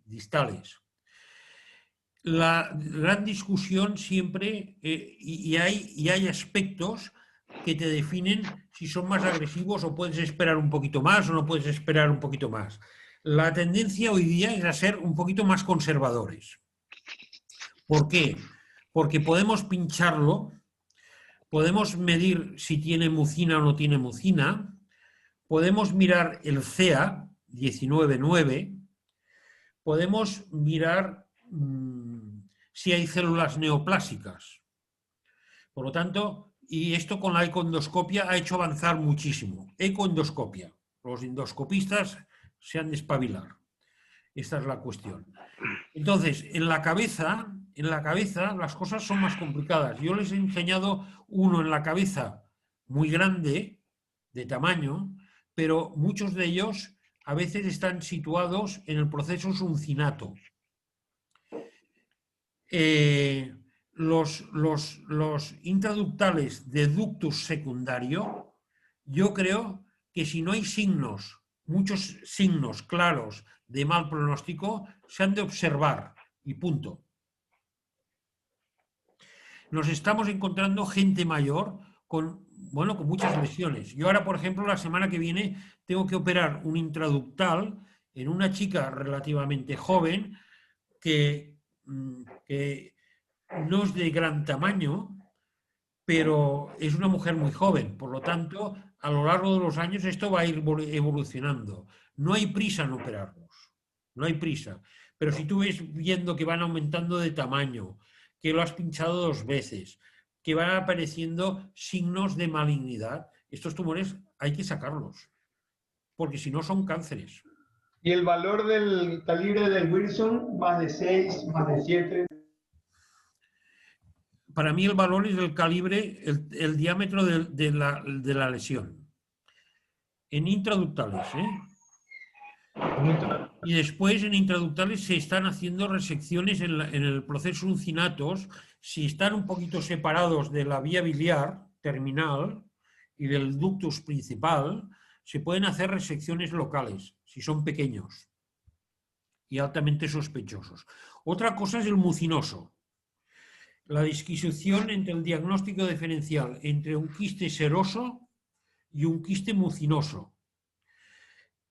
distales. La gran discusión siempre, y hay aspectos que te definen si son más agresivos o puedes esperar un poquito más o no puedes esperar un poquito más. La tendencia hoy día es a ser un poquito más conservadores. ¿Por qué? Porque podemos pincharlo, podemos medir si tiene mucina o no tiene mucina, podemos mirar el CEA 19-9, podemos mirar si hay células neoplásicas. Por lo tanto, y esto con la ecoendoscopia ha hecho avanzar muchísimo. Ecoendoscopia. Los endoscopistas se han de espabilar. Esta es la cuestión. Entonces, en la cabeza las cosas son más complicadas. Yo les he enseñado uno en la cabeza muy grande, de tamaño, pero muchos de ellos a veces están situados en el proceso suncinato. Los intraductales de ductus secundario, yo creo que si no hay muchos signos claros de mal pronóstico, se han de observar y punto. Nos estamos encontrando gente mayor con muchas lesiones. Yo ahora, por ejemplo, la semana que viene tengo que operar un intraductal en una chica relativamente joven que no es de gran tamaño, pero es una mujer muy joven. Por lo tanto, a lo largo de los años esto va a ir evolucionando. No hay prisa en operarlos, no hay prisa. Pero si tú ves viendo que van aumentando de tamaño, que lo has pinchado 2 veces, que van apareciendo signos de malignidad, estos tumores hay que sacarlos, porque si no son cánceres. ¿Y el valor del calibre del Wirsum? ¿Más de 6, más de 7? Para mí el valor es el calibre, el diámetro de la lesión. En intraductales, Y después en intraductales se están haciendo resecciones en el proceso uncinatos. Si están un poquito separados de la vía biliar terminal y del ductus principal, se pueden hacer resecciones locales, si son pequeños y altamente sospechosos. Otra cosa es el mucinoso. La disquisición entre el diagnóstico diferencial entre un quiste seroso y un quiste mucinoso.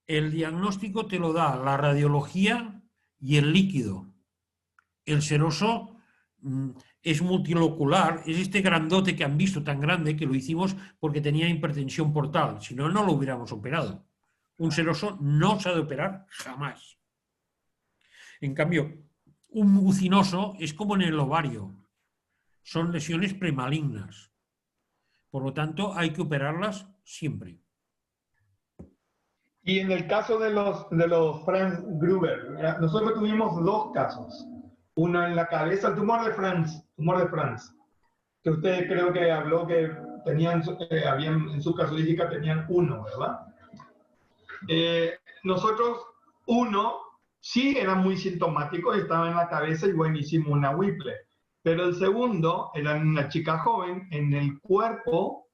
El diagnóstico te lo da la radiología y el líquido. El seroso es multilocular, es este grandote que han visto tan grande que lo hicimos porque tenía hipertensión portal, si no, no lo hubiéramos operado. Un seroso no se ha de operar jamás. En cambio, un mucinoso es como en el ovario, son lesiones premalignas. Por lo tanto, hay que operarlas siempre. Y en el caso de los Franz Gruber, nosotros tuvimos 2 casos. Uno en la cabeza, el tumor de Franz, que usted creo que habló que tenían, en su casuística tenían 1, ¿verdad? Nosotros, 1 sí era muy sintomático, estaba en la cabeza y bueno, hicimos una Whipple. Pero el segundo era una chica joven en el cuerpo,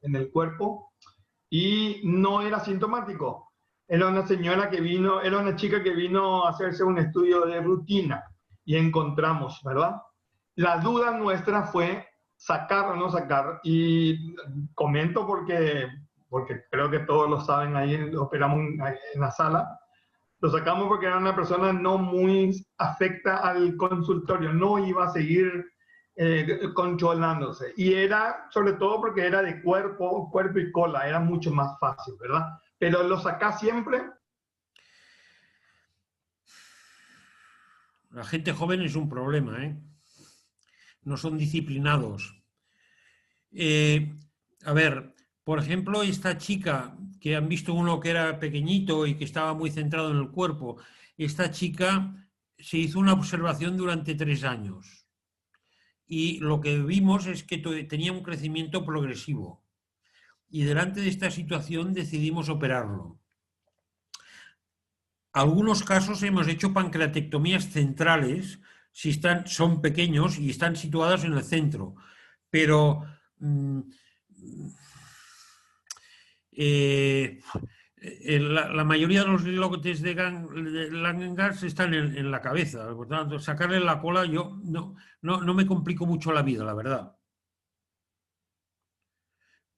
y no era sintomático. Era una señora que vino, era una chica que vino a hacerse un estudio de rutina y encontramos, ¿verdad? La duda nuestra fue sacar o no sacar, y comento porque creo que todos lo saben, ahí operamos en la sala. Lo sacamos porque era una persona no muy afecta al consultorio, no iba a seguir controlándose. Y era, sobre todo porque era de cuerpo y cola, era mucho más fácil, ¿verdad? Pero lo sacás siempre. La gente joven es un problema, ¿eh? No son disciplinados. A ver, por ejemplo, esta chica que han visto uno que era pequeñito y que estaba muy centrado en el cuerpo, esta chica se hizo una observación durante 3 años y lo que vimos es que tenía un crecimiento progresivo y delante de esta situación decidimos operarlo. Algunos casos hemos hecho pancreatectomías centrales, si son pequeños y están situados en el centro, pero la mayoría de los lóbulos de Langerhans están en la cabeza, por tanto, sacarle la cola yo no me complico mucho la vida, la verdad.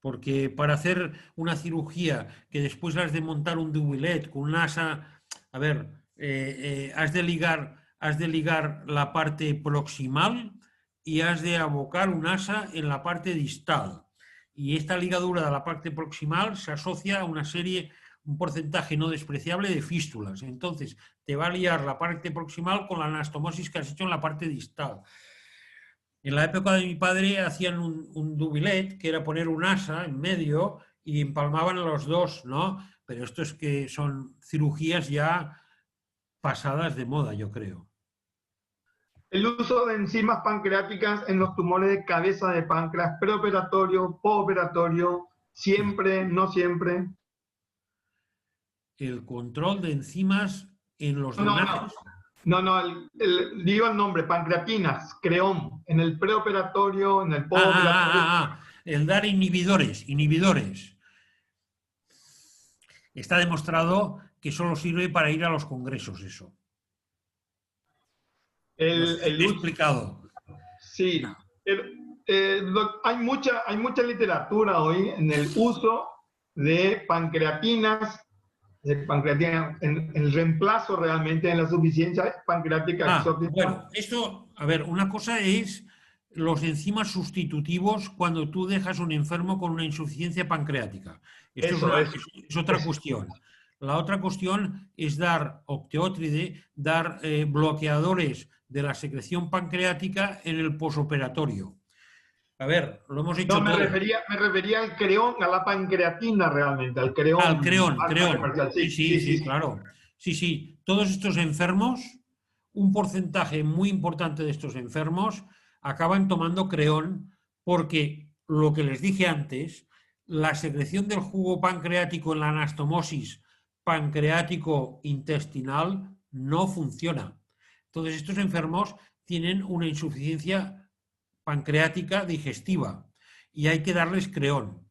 Porque para hacer una cirugía que después has de montar un doublet con un asa, a ver, has de ligar la parte proximal y has de abocar un asa en la parte distal. Y esta ligadura de la parte proximal se asocia a un porcentaje no despreciable de fístulas. Entonces, te va a liar la parte proximal con la anastomosis que has hecho en la parte distal. En la época de mi padre hacían un doublet, que era poner un asa en medio y empalmaban a los dos, ¿no? Pero esto es que son cirugías ya pasadas de moda, yo creo. El uso de enzimas pancreáticas en los tumores de cabeza de páncreas, preoperatorio, postoperatorio, siempre, no siempre. El control de enzimas en los drenajes. Digo el nombre, pancreatinas, creón, en el preoperatorio, en el postoperatorio. El dar inhibidores. Está demostrado que solo sirve para ir a los congresos, eso. He explicado. Sí, hay mucha literatura hoy en el uso de pancreatinas, en el reemplazo realmente en la suficiencia pancreática exótica. Bueno, esto, a ver, una cosa es los enzimas sustitutivos cuando tú dejas un enfermo con una insuficiencia pancreática. Esto es otra cuestión. La otra cuestión es dar octeótride, dar bloqueadores de la secreción pancreática en el posoperatorio. A ver, lo hemos hecho todo. Me refería al creón, a la pancreatina realmente, al creón. Al creón. Sí, claro. Sí, todos estos enfermos, un porcentaje muy importante de estos enfermos acaban tomando creón porque, lo que les dije antes, la secreción del jugo pancreático en la anastomosis pancreático-intestinal no funciona. Entonces, estos enfermos tienen una insuficiencia pancreática digestiva y hay que darles creón.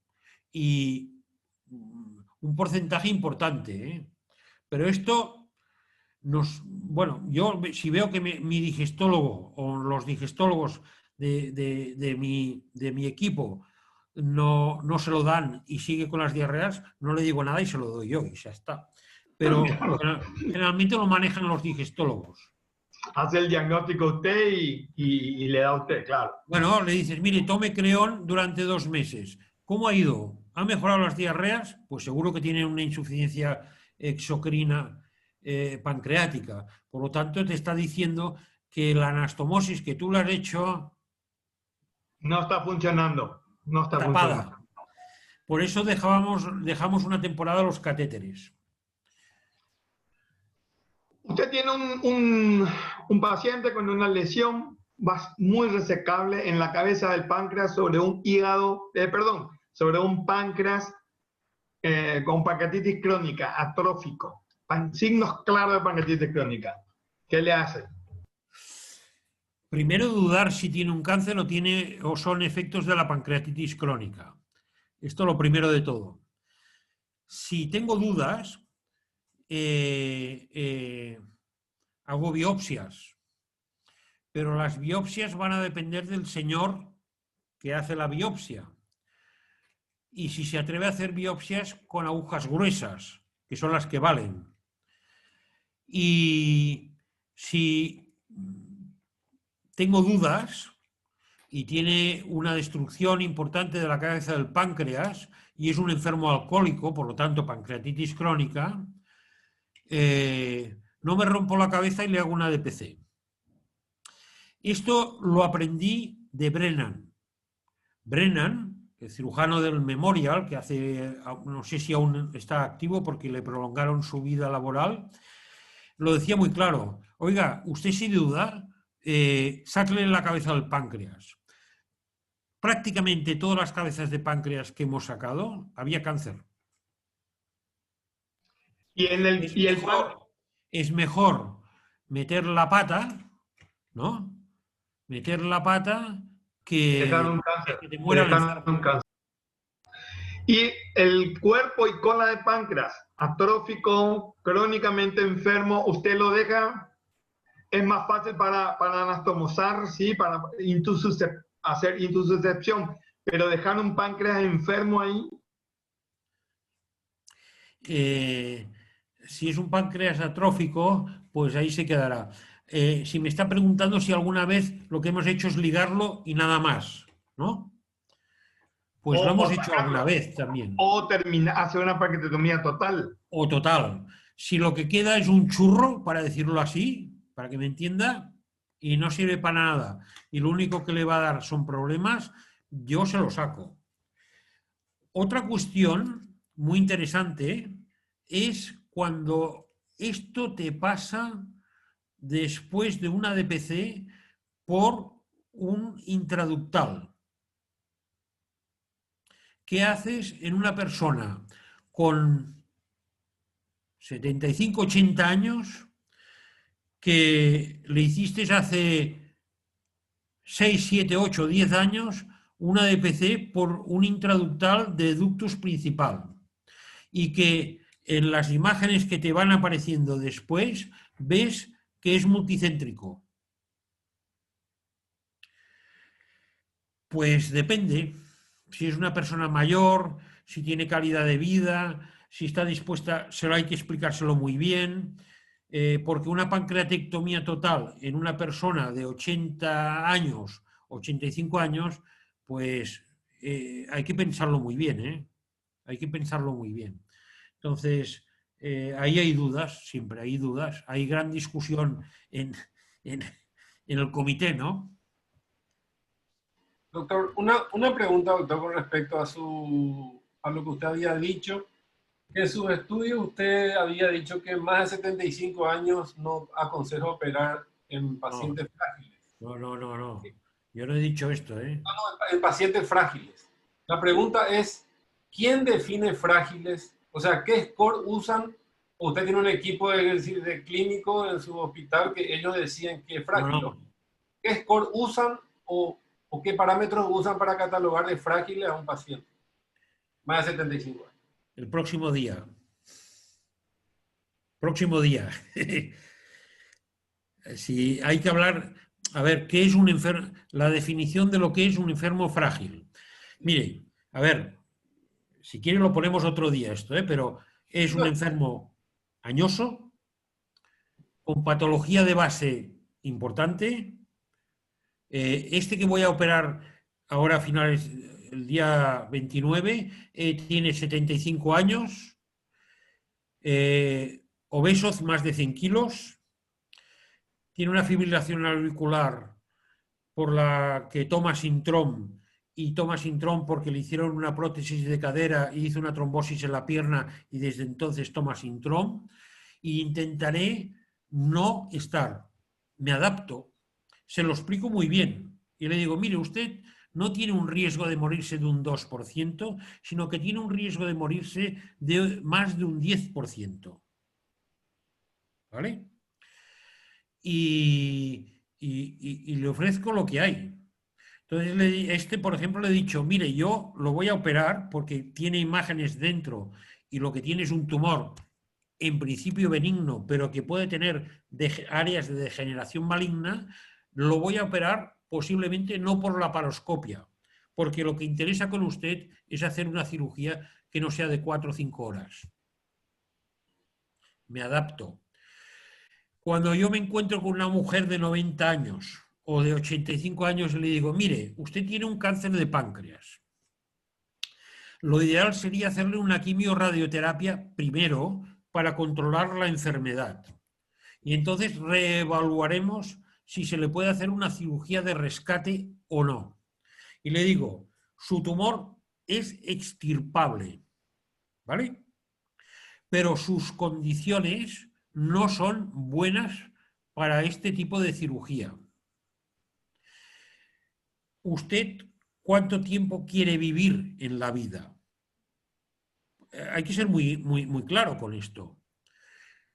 Y un porcentaje importante, ¿eh? Pero esto bueno, yo si veo que mi digestólogo o los digestólogos de mi equipo no se lo dan y sigue con las diarreas, no le digo nada y se lo doy yo y ya está. Pero generalmente lo manejan los digestólogos. Hace el diagnóstico usted y le da a usted, claro. Bueno, le dices, mire, tome creón durante 2 meses. ¿Cómo ha ido? ¿Ha mejorado las diarreas? Pues seguro que tiene una insuficiencia exocrina pancreática. Por lo tanto, te está diciendo que la anastomosis que tú le has hecho no está funcionando. No está tapada. Funcionando. Por eso dejamos una temporada los catéteres. Usted tiene un paciente con una lesión muy resecable en la cabeza del páncreas sobre un sobre un páncreas con pancreatitis crónica, atrófico. Signos claros de pancreatitis crónica. ¿Qué le hace? Primero, dudar si tiene un cáncer o son efectos de la pancreatitis crónica. Esto es lo primero de todo. Si tengo dudas, hago biopsias, pero las biopsias van a depender del señor que hace la biopsia. Y si se atreve a hacer biopsias con agujas gruesas, que son las que valen. Y si tengo dudas y tiene una destrucción importante de la cabeza del páncreas y es un enfermo alcohólico, por lo tanto pancreatitis crónica, no me rompo la cabeza y le hago una DPC. Esto lo aprendí de Brennan. Brennan, el cirujano del Memorial, que hace, no sé si aún está activo porque le prolongaron su vida laboral, lo decía muy claro. Oiga, usted sin duda, sáquele la cabeza del páncreas. Prácticamente todas las cabezas de páncreas que hemos sacado había cáncer. Es mejor meter la pata, ¿no? Meter la pata que dejar un cáncer, que te muera el enfermo. Y el cuerpo y cola de páncreas atrófico, crónicamente enfermo, ¿usted lo deja? Es más fácil para anastomosar, sí, para hacer intususcepción, pero dejar un páncreas enfermo ahí. Si es un páncreas atrófico, pues ahí se quedará. Si me está preguntando si alguna vez lo que hemos hecho es ligarlo y nada más, ¿no? Pues lo hemos hecho alguna vez también. O hacer una paquetotomía total. O total. Si lo que queda es un churro, para decirlo así, para que me entienda, y no sirve para nada, y lo único que le va a dar son problemas, yo se lo saco. Otra cuestión muy interesante es cuando esto te pasa después de una DPC por un intraductal. ¿Qué haces en una persona con 75, 80 años que le hiciste hace 6, 7, 8, 10 años una DPC por un intraductal de ductus principal y que en las imágenes que te van apareciendo después ves que es multicéntrico? Pues depende. Si es una persona mayor, si tiene calidad de vida, si está dispuesta, hay que explicárselo muy bien, porque una pancreatectomía total en una persona de 80 años, 85 años, pues hay que pensarlo muy bien, ¿eh? Hay que pensarlo muy bien. Entonces, ahí hay dudas, siempre hay dudas, hay gran discusión en el comité, ¿no? Doctor, una pregunta, doctor, con respecto a lo que usted había dicho, que en sus estudios usted había dicho que más de 75 años no aconseja operar en pacientes frágiles. No. Yo no he dicho esto, ¿eh? No, en pacientes frágiles. La pregunta es, ¿quién define frágiles? O sea, ¿qué score usan? Usted tiene un equipo de clínico en su hospital que ellos decían que es frágil. No. ¿Qué score usan o qué parámetros usan para catalogar de frágiles a un paciente más de 75 años? El próximo día. Próximo día. Si hay que hablar, a ver, ¿qué es un enfermo? La definición de lo que es un enfermo frágil. Mire, a ver, si quiere lo ponemos otro día esto, pero es un enfermo añoso, con patología de base importante. Este que voy a operar ahora a finales, el día 29, tiene 75 años, obeso, más de 100 kilos, tiene una fibrilación auricular por la que toma Sintrom, y toma Sintrom porque le hicieron una prótesis de cadera y hizo una trombosis en la pierna y desde entonces toma Sintrom, e intentaré no estar, me adapto, se lo explico muy bien y le digo, mire, usted no tiene un riesgo de morirse de un 2%, sino que tiene un riesgo de morirse de más de un 10%. ¿Vale? y le ofrezco lo que hay. Entonces, por ejemplo, le he dicho, mire, yo lo voy a operar porque tiene imágenes dentro y lo que tiene es un tumor en principio benigno, pero que puede tener áreas de degeneración maligna, lo voy a operar posiblemente no por la laparoscopia, porque lo que interesa con usted es hacer una cirugía que no sea de 4 o 5 horas. Me adapto. Cuando yo me encuentro con una mujer de 90 años o de 85 años, le digo, mire, usted tiene un cáncer de páncreas. Lo ideal sería hacerle una quimio-radioterapia primero para controlar la enfermedad. Y entonces reevaluaremos si se le puede hacer una cirugía de rescate o no. Y le digo, su tumor es extirpable, ¿vale? Pero sus condiciones no son buenas para este tipo de cirugía. ¿Usted cuánto tiempo quiere vivir en la vida? Hay que ser muy claro con esto.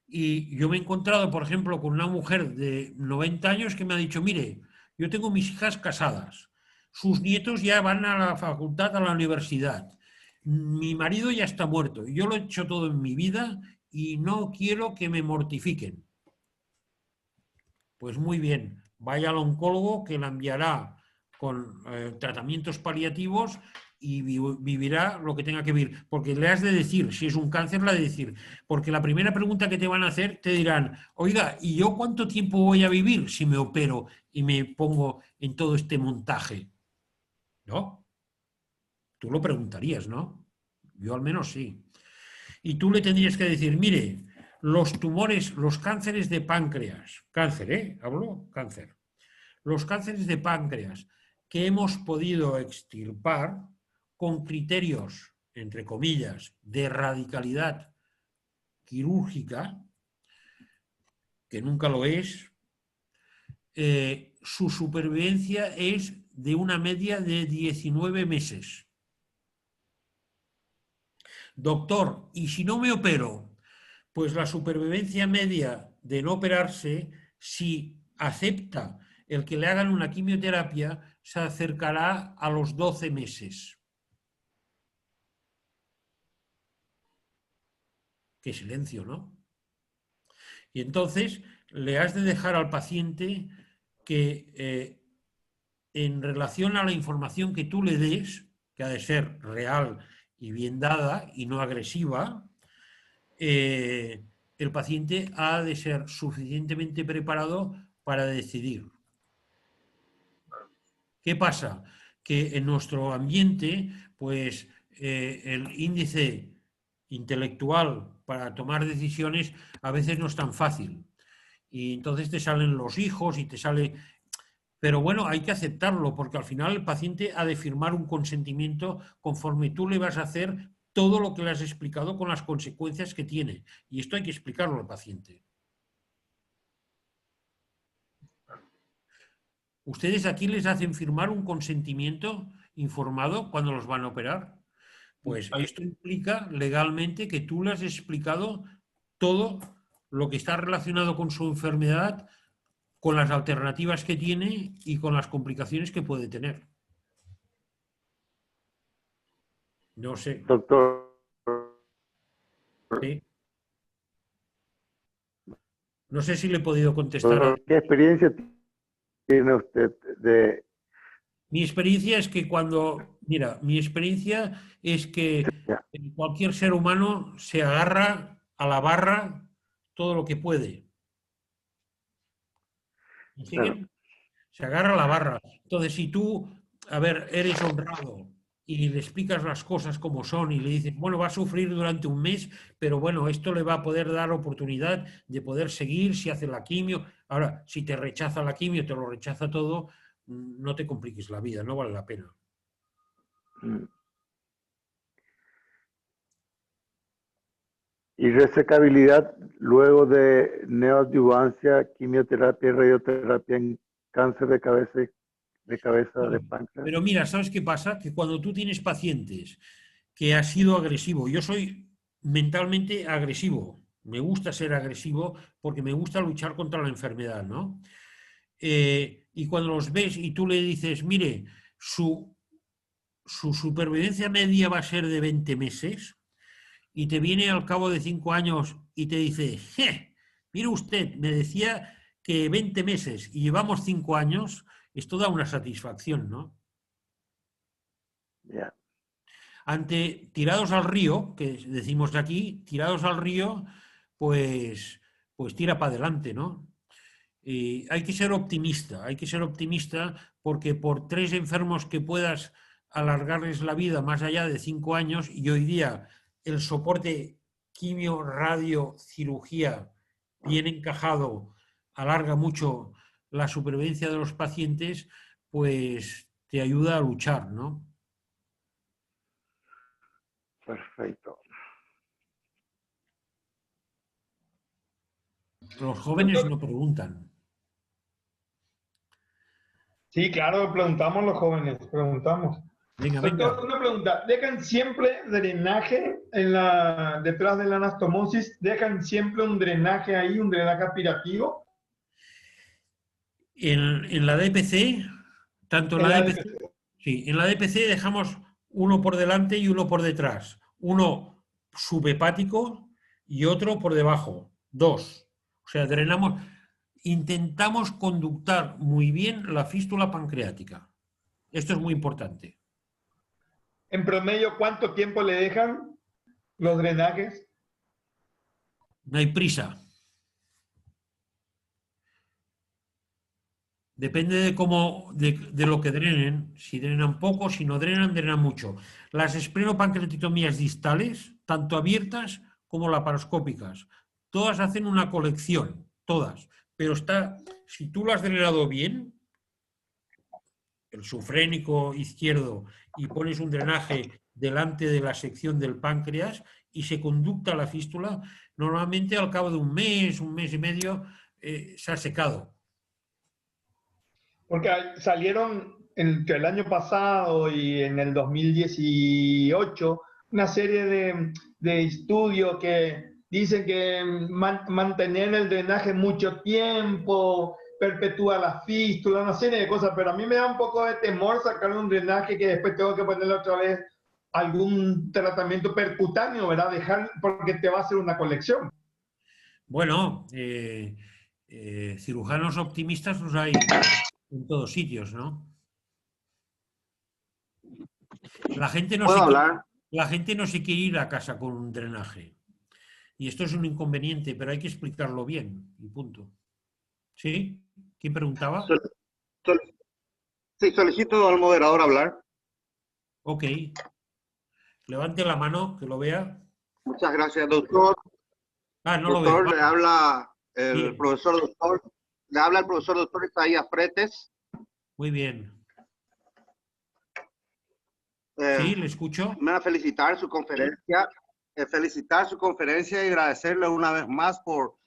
Y yo me he encontrado, por ejemplo, con una mujer de 90 años que me ha dicho, mire, yo tengo mis hijas casadas, sus nietos ya van a la facultad, a la universidad, mi marido ya está muerto, yo lo he hecho todo en mi vida y no quiero que me mortifiquen. Pues muy bien, vaya al oncólogo que la enviará con tratamientos paliativos y vivirá lo que tenga que vivir. Porque le has de decir, si es un cáncer, le has de decir, porque la primera pregunta que te van a hacer, te dirán, oiga, ¿y yo cuánto tiempo voy a vivir si me opero y me pongo en todo este montaje? ¿No? Tú lo preguntarías, ¿no? Yo al menos sí. Y tú le tendrías que decir, mire, los tumores, los cánceres de páncreas, cáncer, hablo cáncer, los cánceres de páncreas que hemos podido extirpar con criterios, entre comillas, de radicalidad quirúrgica, que nunca lo es, su supervivencia es de una media de 19 meses. Doctor, ¿y si no me opero? Pues la supervivencia media de no operarse, si acepta el que le hagan una quimioterapia, se acercará a los 12 meses. Qué silencio, ¿no? Y entonces le has de dejar al paciente que en relación a la información que tú le des, que ha de ser real y bien dada y no agresiva, el paciente ha de ser suficientemente preparado para decidir. ¿Qué pasa? Que en nuestro ambiente, pues el índice intelectual para tomar decisiones a veces no es tan fácil. Y entonces te salen los hijos y te sale... Pero bueno, hay que aceptarlo porque al final el paciente ha de firmar un consentimiento conforme tú le vas a hacer todo lo que le has explicado con las consecuencias que tiene. Y esto hay que explicarlo al paciente. ¿Ustedes aquí les hacen firmar un consentimiento informado cuando los van a operar? Pues esto implica legalmente que tú le has explicado todo lo que está relacionado con su enfermedad, con las alternativas que tiene y con las complicaciones que puede tener. No sé. Doctor. ¿Sí? No sé si le he podido contestar. Doctor, ¿qué experiencia tiene usted de...? Mi experiencia es que cualquier ser humano se agarra a la barra todo lo que puede. ¿Me siguen? Se agarra a la barra. Entonces, si tú, eres honrado y le explicas las cosas como son y le dices, bueno, va a sufrir durante un mes, pero bueno, esto le va a poder dar oportunidad de poder seguir si hace la quimio. Ahora, si te rechaza la quimio, te lo rechaza todo, no te compliques la vida, no vale la pena. ¿Y resecabilidad luego de neoadyuvancia, quimioterapia y radioterapia en cáncer de cabeza de páncreas? Pero mira, ¿sabes qué pasa? Que cuando tú tienes pacientes que ha sido agresivo, yo soy mentalmente agresivo, Me gusta ser agresivo porque me gusta luchar contra la enfermedad, ¿no? Y cuando los ves y tú le dices, mire, su supervivencia media va a ser de 20 meses, y te viene al cabo de 5 años y te dice, mire usted, me decía que 20 meses y llevamos 5 años, esto da una satisfacción, ¿no? Ya. Ante tirados al río, que decimos aquí, tirados al río, pues tira para adelante, ¿no? Y hay que ser optimista porque por 3 enfermos que puedas alargarles la vida más allá de 5 años, y hoy día el soporte quimio, radio, cirugía bien encajado alarga mucho la supervivencia de los pacientes, pues te ayuda a luchar, ¿no? Perfecto. Los jóvenes no preguntan. Sí, claro, preguntamos los jóvenes, preguntamos. Venga, Doctor, venga. una pregunta. ¿Dejan siempre drenaje detrás de la anastomosis? ¿Dejan siempre un drenaje ahí, un drenaje aspirativo? En la DPC, tanto en En la la DPC, DPC. sí, en la DPC dejamos uno por delante y uno por detrás. Uno subhepático y otro por debajo. 2. O sea, drenamos, intentamos conductar muy bien la fístula pancreática. Esto es muy importante. En promedio, ¿cuánto tiempo le dejan los drenajes? No hay prisa. Depende de lo que drenen. Si drenan poco, si no drenan, drenan mucho. Las esplenopancreatitomías distales, tanto abiertas como laparoscópicas, todas hacen una colección, todas. Pero si tú lo has drenado bien, el sufrénico izquierdo, y pones un drenaje delante de la sección del páncreas y se conducta la fístula, normalmente al cabo de un mes y medio, se ha secado. Porque salieron entre el año pasado y en el 2018 una serie de estudios que dicen que mantener el drenaje mucho tiempo perpetúa la fístula, una serie de cosas, pero a mí me da un poco de temor sacar un drenaje que después tengo que ponerle otra vez algún tratamiento percutáneo, ¿verdad? Dejar porque te va a hacer una colección. Bueno, cirujanos optimistas los hay en todos sitios, ¿no? La gente no, ¿Puedo hablar? la gente no se quiere ir a casa con un drenaje. Y esto es un inconveniente, pero hay que explicarlo bien, y punto. ¿Sí? ¿Quién preguntaba? Sí, solicito al moderador hablar. Ok. Levante la mano, que lo vea. Muchas gracias, doctor. Ah, no lo veo. Doctor, le habla el Bien. profesor doctor. Le habla el profesor doctor Isaías Fretes. Muy bien. Eh, Sí, le escucho. Me va a felicitar su conferencia. Felicitar su conferencia y agradecerle una vez más por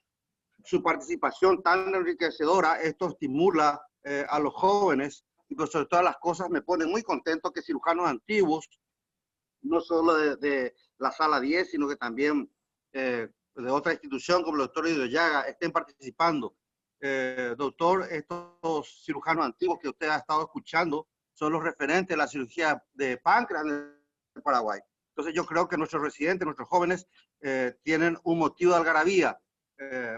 su participación tan enriquecedora. Esto estimula a los jóvenes y por sobre todas las cosas me pone muy contento que cirujanos antiguos, no solo de la sala 10, sino que también de otra institución como el doctor Hidroyaga estén participando. Doctor, estos cirujanos antiguos que usted ha estado escuchando son los referentes de la cirugía de páncreas en el Paraguay. Entonces yo creo que nuestros residentes, nuestros jóvenes, tienen un motivo de algarabía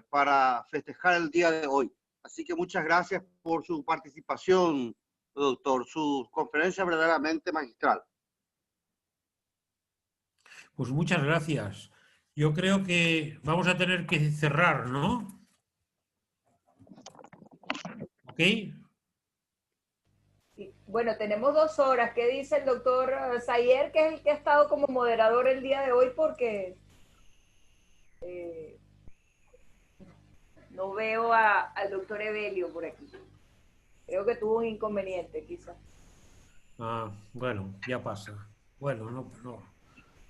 para festejar el día de hoy. Así que muchas gracias por su participación, doctor. Su conferencia verdaderamente magistral. Pues muchas gracias. Yo creo que vamos a tener que cerrar, ¿no? ¿Ok? Bueno, tenemos 2 horas. ¿Qué dice el doctor Sayer, que es el que ha estado como moderador el día de hoy? Porque no veo al doctor Evelio por aquí. Creo que tuvo un inconveniente, quizás. Ah, bueno, ya pasa. Bueno, no.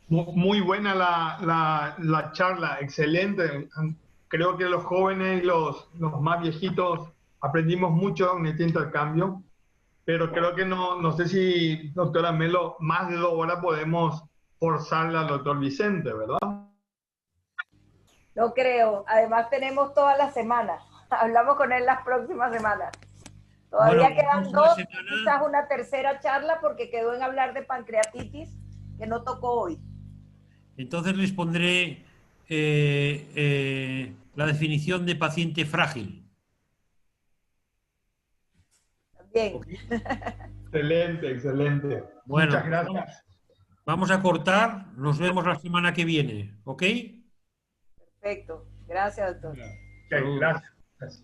Muy buena la charla, excelente. Creo que los jóvenes y los más viejitos aprendimos mucho en este intercambio, pero creo que no sé si, doctora Melo, más de 2 horas podemos forzarle al doctor Vicente, ¿verdad? No creo. Además tenemos todas las semanas. Hablamos con él las próximas semanas. Todavía Bueno, quedan la próxima dos, semana- quizás una tercera charla porque quedó en hablar de pancreatitis que no tocó hoy. Entonces les pondré la definición de paciente frágil. Bien. ¿Ok? Excelente, excelente. Bueno, Muchas gracias. vamos a cortar. Nos vemos la semana que viene. ¿Ok? Perfecto. Gracias, doctor. Ok, gracias.